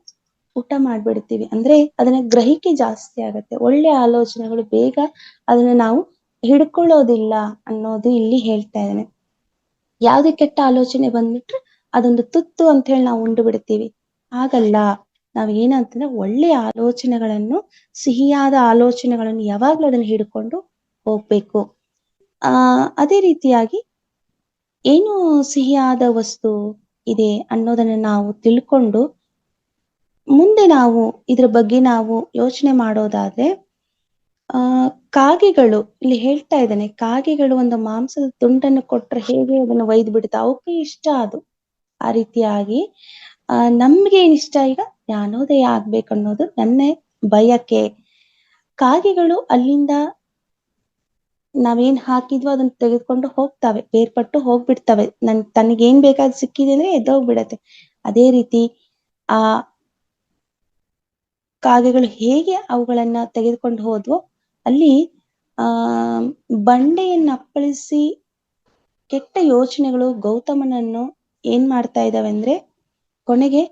ಊಟ ಮಾಡ್ಬಿಡ್ತೀವಿ. ಅಂದ್ರೆ ಅದನ್ನ ಗ್ರಹಿಕೆ ಜಾಸ್ತಿ ಆಗತ್ತೆ. ಒಳ್ಳೆ ಆಲೋಚನೆಗಳು ಬೇಗ ಅದನ್ನ ನಾವು ಹಿಡ್ಕೊಳ್ಳೋದಿಲ್ಲ ಅನ್ನೋದು ಇಲ್ಲಿ ಹೇಳ್ತಾ ಇದ್ದಾನೆ. ಯಾವ್ದೇ ಕೆಟ್ಟ ಆಲೋಚನೆ ಬಂದ್ಬಿಟ್ರೆ ಅದೊಂದು ತುತ್ತು ಅಂತ ಹೇಳಿ ನಾವು ಉಂಡು ಬಿಡ್ತೀವಿ. ಹಾಗಲ್ಲ, ನಾವ್ ಏನಂತಂದ್ರೆ ಒಳ್ಳೆ ಆಲೋಚನೆಗಳನ್ನು, ಸಿಹಿಯಾದ ಆಲೋಚನೆಗಳನ್ನು ಯಾವಾಗ್ಲೂ ಅದನ್ನ ಹಿಡ್ಕೊಂಡು ಹೋಗ್ಬೇಕು. ಅದೇ ರೀತಿಯಾಗಿ ಏನು ಸಿಹಿಯಾದ ವಸ್ತು ಇದೆ ಅನ್ನೋದನ್ನ ನಾವು ತಿಳ್ಕೊಂಡು ಮುಂದೆ ನಾವು ಇದ್ರ ಬಗ್ಗೆ ನಾವು ಯೋಚನೆ ಮಾಡೋದಾದ್ರೆ, ಕಾಗೆಗಳು ಇಲ್ಲಿ ಹೇಳ್ತಾ ಇದ್ದಾನೆ, ಕಾಗೆಗಳು ಒಂದು ಮಾಂಸದ ತುಂಡನ್ನು ಕೊಟ್ರೆ ಹೇಗೆ ಅದನ್ನು ಒಯ್ದು ಬಿಡುತ್ತೆ, ಅವಕ್ಕೆ ಇಷ್ಟ ಅದು. ಆ ರೀತಿಯಾಗಿ ನಮ್ಗೆ ಏನಿಷ್ಟ, ಈಗ ಜ್ಞಾನೋದಯ ಆಗ್ಬೇಕು ಅನ್ನೋದು ನನ್ನ ಬಯಕೆ. ಕಾಗೆಗಳು ಅಲ್ಲಿಂದ ನಾವೇನ್ ಹಾಕಿದ್ವೋ ಅದನ್ನ ತೆಗೆದುಕೊಂಡು ಹೋಗ್ತವೆ, ಬೇರ್ಪಟ್ಟು ಹೋಗ್ಬಿಡ್ತವೆ. ತನಗೇನ್ ಬೇಕಾದ್ ಸಿಕ್ಕಿದೆ ಅಂದ್ರೆ ಎದ್ದೋಗ್ಬಿಡತ್ತೆ. ಅದೇ ರೀತಿ ಆ ಕಾಗೆಗಳು ಹೇಗೆ ಅವುಗಳನ್ನ ತೆಗೆದುಕೊಂಡು ಹೋದ್ವೋ ಅಲ್ಲಿ ಆ ಬಂಡೆಯನ್ನ ಅಪ್ಪಳಿಸಿ ಕೆಟ್ಟ ಯೋಚನೆಗಳು ಗೌತಮನನ್ನು ಏನ್ ಮಾಡ್ತಾ ಇದಾವೆ ಅಂದ್ರೆ ಕೊನೆಗೆ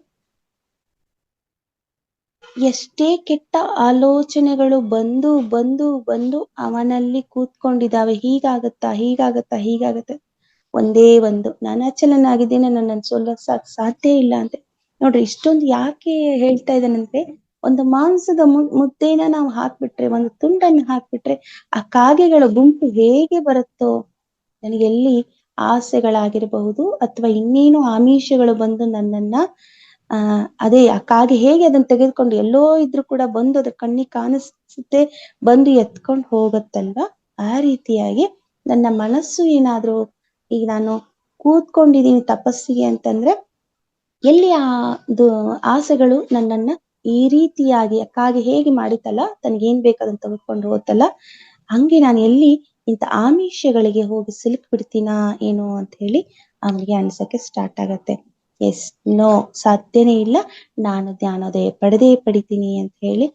ಎಷ್ಟೇ ಕೆಟ್ಟ ಆಲೋಚನೆಗಳು ಬಂದು ಬಂದು ಬಂದು ಅವನಲ್ಲಿ ಕೂತ್ಕೊಂಡಿದ್ದಾವೆ. ಹೀಗಾಗತ್ತಾ ಒಂದೇ ಒಂದು ನಾನು ಅಚಲನಾಗಿದ್ದೇನೆ, ನನ್ನನ್ನು ಸೋಲಿಸಕ್ ಸಾಧ್ಯ ಇಲ್ಲ ಅಂತ. ನೋಡ್ರಿ ಇಷ್ಟೊಂದು ಯಾಕೆ ಹೇಳ್ತಾ ಇದ್ದಾನಂದ್ರೆ ಒಂದು ಮಾಂಸದ ಮುದ್ದೆನ ನಾವು ಹಾಕ್ಬಿಟ್ರೆ, ಒಂದು ತುಂಡನ್ನು ಹಾಕ್ಬಿಟ್ರೆ ಆ ಕಾಗೆಗಳ ಗುಂಪು ಹೇಗೆ ಬರುತ್ತೋ, ನನಗೆಲ್ಲಿ ಆಸೆಗಳಾಗಿರಬಹುದು ಅಥವಾ ಇನ್ನೇನು ಆಮಿಷಗಳು ಬಂದು ನನ್ನನ್ನ ಅದೇ ಆ ಕಾಗೆ ಹೇಗೆ ಅದನ್ನ ತೆಗೆದುಕೊಂಡು ಎಲ್ಲೋ ಇದ್ರು ಕೂಡ ಬಂದು ಅದ್ರ ಕಣ್ಣಿಗೆ ಕಾಣಿಸುತ್ತೆ ಬಂದು ಎತ್ಕೊಂಡು ಹೋಗತ್ತಲ್ವಾ, ಆ ರೀತಿಯಾಗಿ ನನ್ನ ಮನಸ್ಸು ಏನಾದ್ರೂ ಈಗ ನಾನು ಕೂತ್ಕೊಂಡಿದೀನಿ ತಪಸ್ಸಿಗೆ ಅಂತಂದ್ರೆ ಎಲ್ಲಿ ಆಸೆಗಳು ನನ್ನನ್ನ ಈ ರೀತಿಯಾಗಿ ಕಾಗೆ ಹೇಗೆ ಮಾಡಿತಲ್ಲ ತನಗೇನ್ ಬೇಕಾದಂತ ತೆಗೆದುಕೊಂಡು ಹೋಗುತ್ತಲ್ಲ, ಹಂಗೆ ನಾನು ಎಲ್ಲಿ ಇಂಥ ಆಮಿಷಗಳಿಗೆ ಹೋಗಿ ಸಿಲುಕ್ ಬಿಡ್ತೀನಾ ಏನೋ ಅಂತ ಹೇಳಿ ಅವನಿಗೆ ಅನ್ಸಕ್ಕೆ ಸ್ಟಾರ್ಟ್ ಆಗತ್ತೆ. ಎಸ್, ನೋ, ಸಾಧ್ಯನೇ ಇಲ್ಲ, ನಾನು ಜ್ಞಾನೋದಯ ಪಡಿತೀನಿ ಅಂತ ಹೇಳಿ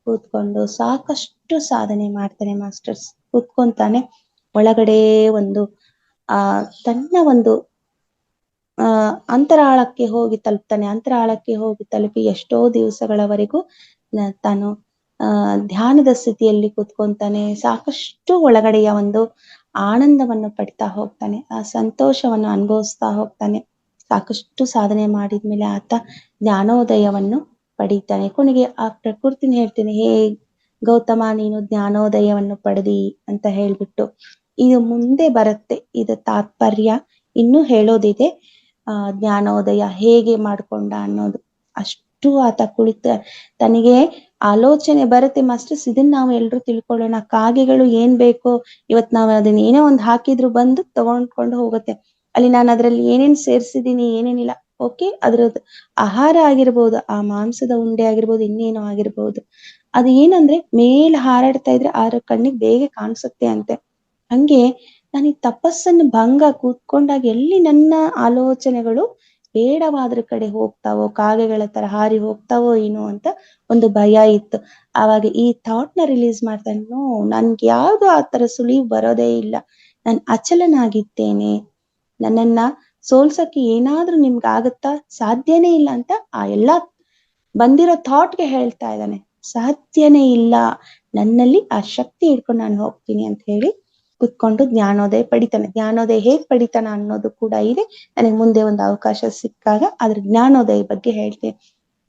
ಕೂತ್ಕೊಂಡು ಸಾಕಷ್ಟು ಸಾಧನೆ ಮಾಡ್ತಾನೆ ಮಾಸ್ಟರ್ಸ್. ಕೂತ್ಕೊಂತಾನೆ, ಒಳಗಡೆ ಒಂದು ತನ್ನ ಒಂದು ಅಂತರಾಳಕ್ಕೆ ಹೋಗಿ ತಲುಪ್ತಾನೆ. ಅಂತರಾಳಕ್ಕೆ ಹೋಗಿ ತಲುಪಿ ಎಷ್ಟೋ ದಿವಸಗಳವರೆಗೂ ತಾನು ಧ್ಯಾನದ ಸ್ಥಿತಿಯಲ್ಲಿ ಕೂತ್ಕೊಂತಾನೆ. ಸಾಕಷ್ಟು ಒಳಗಡೆಯ ಒಂದು ಆನಂದವನ್ನು ಪಡಿತಾ ಹೋಗ್ತಾನೆ, ಆ ಸಂತೋಷವನ್ನು ಅನುಭವಿಸ್ತಾ ಹೋಗ್ತಾನೆ. ಸಾಕಷ್ಟು ಸಾಧನೆ ಮಾಡಿದ್ಮೇಲೆ ಆತ ಜ್ಞಾನೋದಯವನ್ನು ಪಡೀತಾನೆ. ಕೊನೆಗೆ ಆ ಪ್ರಕೃತಿನ ಹೇಳ್ತೀನಿ, ಹೇ ಗೌತಮ, ನೀನು ಜ್ಞಾನೋದಯವನ್ನು ಪಡೆದಿ ಅಂತ ಹೇಳ್ಬಿಟ್ಟು ಇದು ಮುಂದೆ ಬರುತ್ತೆ. ಇದು ತಾತ್ಪರ್ಯ ಇನ್ನೂ ಹೇಳೋದಿದೆ. ಜ್ಞಾನೋದಯ ಹೇಗೆ ಮಾಡ್ಕೊಂಡ ಅನ್ನೋದು ಅಷ್ಟು ಆತ ಕುಳಿತ ತನಗೆ ಆಲೋಚನೆ ಬರುತ್ತೆ ಮಾಸ್ಟರ್ಸ್. ಇದನ್ನ ನಾವು ಎಲ್ರು ತಿಳ್ಕೊಳ್ಳೋಣ. ಕಾಗೆಗಳು ಏನ್ ಬೇಕೋ ಇವತ್ ನಾವ್ ಅದನ್ನ ಏನೋ ಒಂದ್ ಹಾಕಿದ್ರು ಬಂದು ತಗೊಂಡ್ಕೊಂಡು ಹೋಗುತ್ತೆ. ಅಲ್ಲಿ ನಾನು ಅದ್ರಲ್ಲಿ ಏನೇನ್ ಸೇರ್ಸಿದೀನಿ ಏನೇನಿಲ್ಲ, ಓಕೆ, ಅದ್ರದ್ದು ಆಹಾರ ಆಗಿರ್ಬೋದು, ಆ ಮಾಂಸದ ಉಂಡೆ ಆಗಿರ್ಬೋದು, ಇನ್ನೇನೋ ಆಗಿರ್ಬೋದು, ಅದು ಏನಂದ್ರೆ ಮೇಲ್ ಹಾರಾಡ್ತಾ ಇದ್ರೆ ಆರ ಕಣ್ಣಿಗೆ ಬೇಗ ಕಾಣಿಸುತ್ತೆ ಅಂತೆ. ಹಂಗೆ ನಾನು ಈ ತಪಸ್ಸನ್ನು ಭಂಗ ಕೂತ್ಕೊಂಡಾಗ ಎಲ್ಲಿ ನನ್ನ ಆಲೋಚನೆಗಳು ಬೇಡವಾದ್ರ ಕಡೆ ಹೋಗ್ತಾವೋ, ಕಾಗೆಗಳ ತರ ಹಾರಿ ಹೋಗ್ತಾವೋ ಏನೋ ಅಂತ ಒಂದು ಭಯ ಇತ್ತು. ಆವಾಗ ಈ ಥಾಟ್ ನ ರಿಲೀಸ್ ಮಾಡ್ತಾನೆ, ನನ್ಗೆ ಯಾವ್ದು ಆ ತರ ಸುಳಿವು ಬರೋದೇ ಇಲ್ಲ, ನಾನು ಅಚಲನಾಗಿದ್ದೇನೆ, ನನ್ನನ್ನ ಸೋಲ್ಸಕ್ಕೆ ಏನಾದ್ರೂ ನಿಮ್ಗಾಗತ್ತಾ, ಸಾಧ್ಯನೇ ಇಲ್ಲ ಅಂತ ಆ ಎಲ್ಲಾ ಬಂದಿರೋ ಥಾಟ್ಗೆ ಹೇಳ್ತಾ ಇದ್ದಾನೆ. ಸಾಧ್ಯನೇ ಇಲ್ಲ, ನನ್ನಲ್ಲಿ ಆ ಶಕ್ತಿ ಇಟ್ಕೊಂಡು ನಾನು ಹೋಗ್ತೀನಿ ಅಂತ ಹೇಳಿ ಕುತ್ಕೊಂಡು ಜ್ಞಾನೋದಯ ಪಡಿತಾನೆ. ಜ್ಞಾನೋದಯ ಹೇಗ್ ಪಡಿತಾನ ಅನ್ನೋದು ಕೂಡ ಇದೆ. ನನಗೆ ಮುಂದೆ ಒಂದು ಅವಕಾಶ ಸಿಕ್ಕಾಗ ಅದ್ರ ಜ್ಞಾನೋದಯ ಬಗ್ಗೆ ಹೇಳ್ತೇನೆ.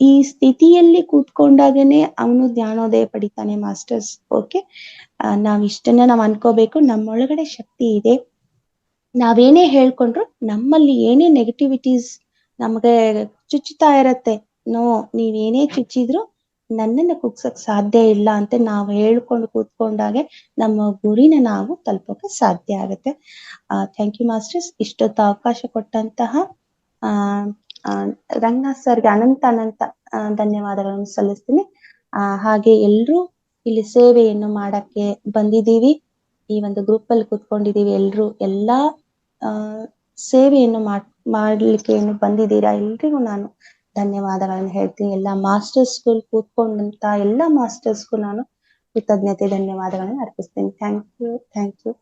ಈ ಸ್ಥಿತಿಯಲ್ಲಿ ಕೂತ್ಕೊಂಡಾಗನೆ ಅವನು ಜ್ಞಾನೋದಯ ಪಡಿತಾನೆ ಮಾಸ್ಟರ್ಸ್. ಓಕೆ, ನಾವ್ ಇಷ್ಟನ್ನ ನಾವ್ ಅನ್ಕೋಬೇಕು, ನಮ್ಮೊಳಗಡೆ ಶಕ್ತಿ ಇದೆ. ನಾವೇನೇ ಹೇಳ್ಕೊಂಡ್ರು ನಮ್ಮಲ್ಲಿ ಏನೇ ನೆಗೆಟಿವಿಟೀಸ್ ನಮ್ಗೆ ಚುಚ್ಚುತ್ತಾ ಇರತ್ತೆ, ನೋ, ನೀವೇನೇ ಚುಚ್ಚಿದ್ರು ನನ್ನನ್ನ ಕುಗ್ಸಕ್ ಸಾಧ್ಯ ಇಲ್ಲ ಅಂತ ನಾವು ಹೇಳ್ಕೊಂಡು ಕೂತ್ಕೊಂಡಾಗೆ ನಮ್ಮ ಗುರಿನ ನಾವು ತಲುಪೋಕೆ ಸಾಧ್ಯ ಆಗತ್ತೆ. Thank you masters. ಇಷ್ಟೊತ್ತು ಅವಕಾಶ ಕೊಟ್ಟಂತಹ ರಂಗನಾಥ್ ಸರ್ಗೆ ಅನಂತ ಧನ್ಯವಾದಗಳನ್ನು ಸಲ್ಲಿಸ್ತೀನಿ. ಹಾಗೆ ಎಲ್ರೂ ಇಲ್ಲಿ ಸೇವೆಯನ್ನು ಮಾಡಕ್ಕೆ ಬಂದಿದ್ದೀವಿ, ಈ ಒಂದು ಗ್ರೂಪ್ ಅಲ್ಲಿ ಕೂತ್ಕೊಂಡಿದೀವಿ, ಎಲ್ರು ಎಲ್ಲಾ ಸೇವೆಯನ್ನು ಮಾಡ್ಲಿಕ್ಕೆ ಏನು ಬಂದಿದ್ದೀರಾ, ಎಲ್ರಿಗೂ ನಾನು ಧನ್ಯವಾದಗಳನ್ನು ಹೇಳ್ತೀನಿ. ಎಲ್ಲ ಮಾಸ್ಟರ್ಸ್ಗೂ ಕೂತ್ಕೊಂಡಂತ ಎಲ್ಲ ಮಾಸ್ಟರ್ಸ್ಗೂ ನಾನು ಕೃತಜ್ಞತೆ ಧನ್ಯವಾದಗಳನ್ನು ಅರ್ಪಿಸ್ತೀನಿ. Thank you.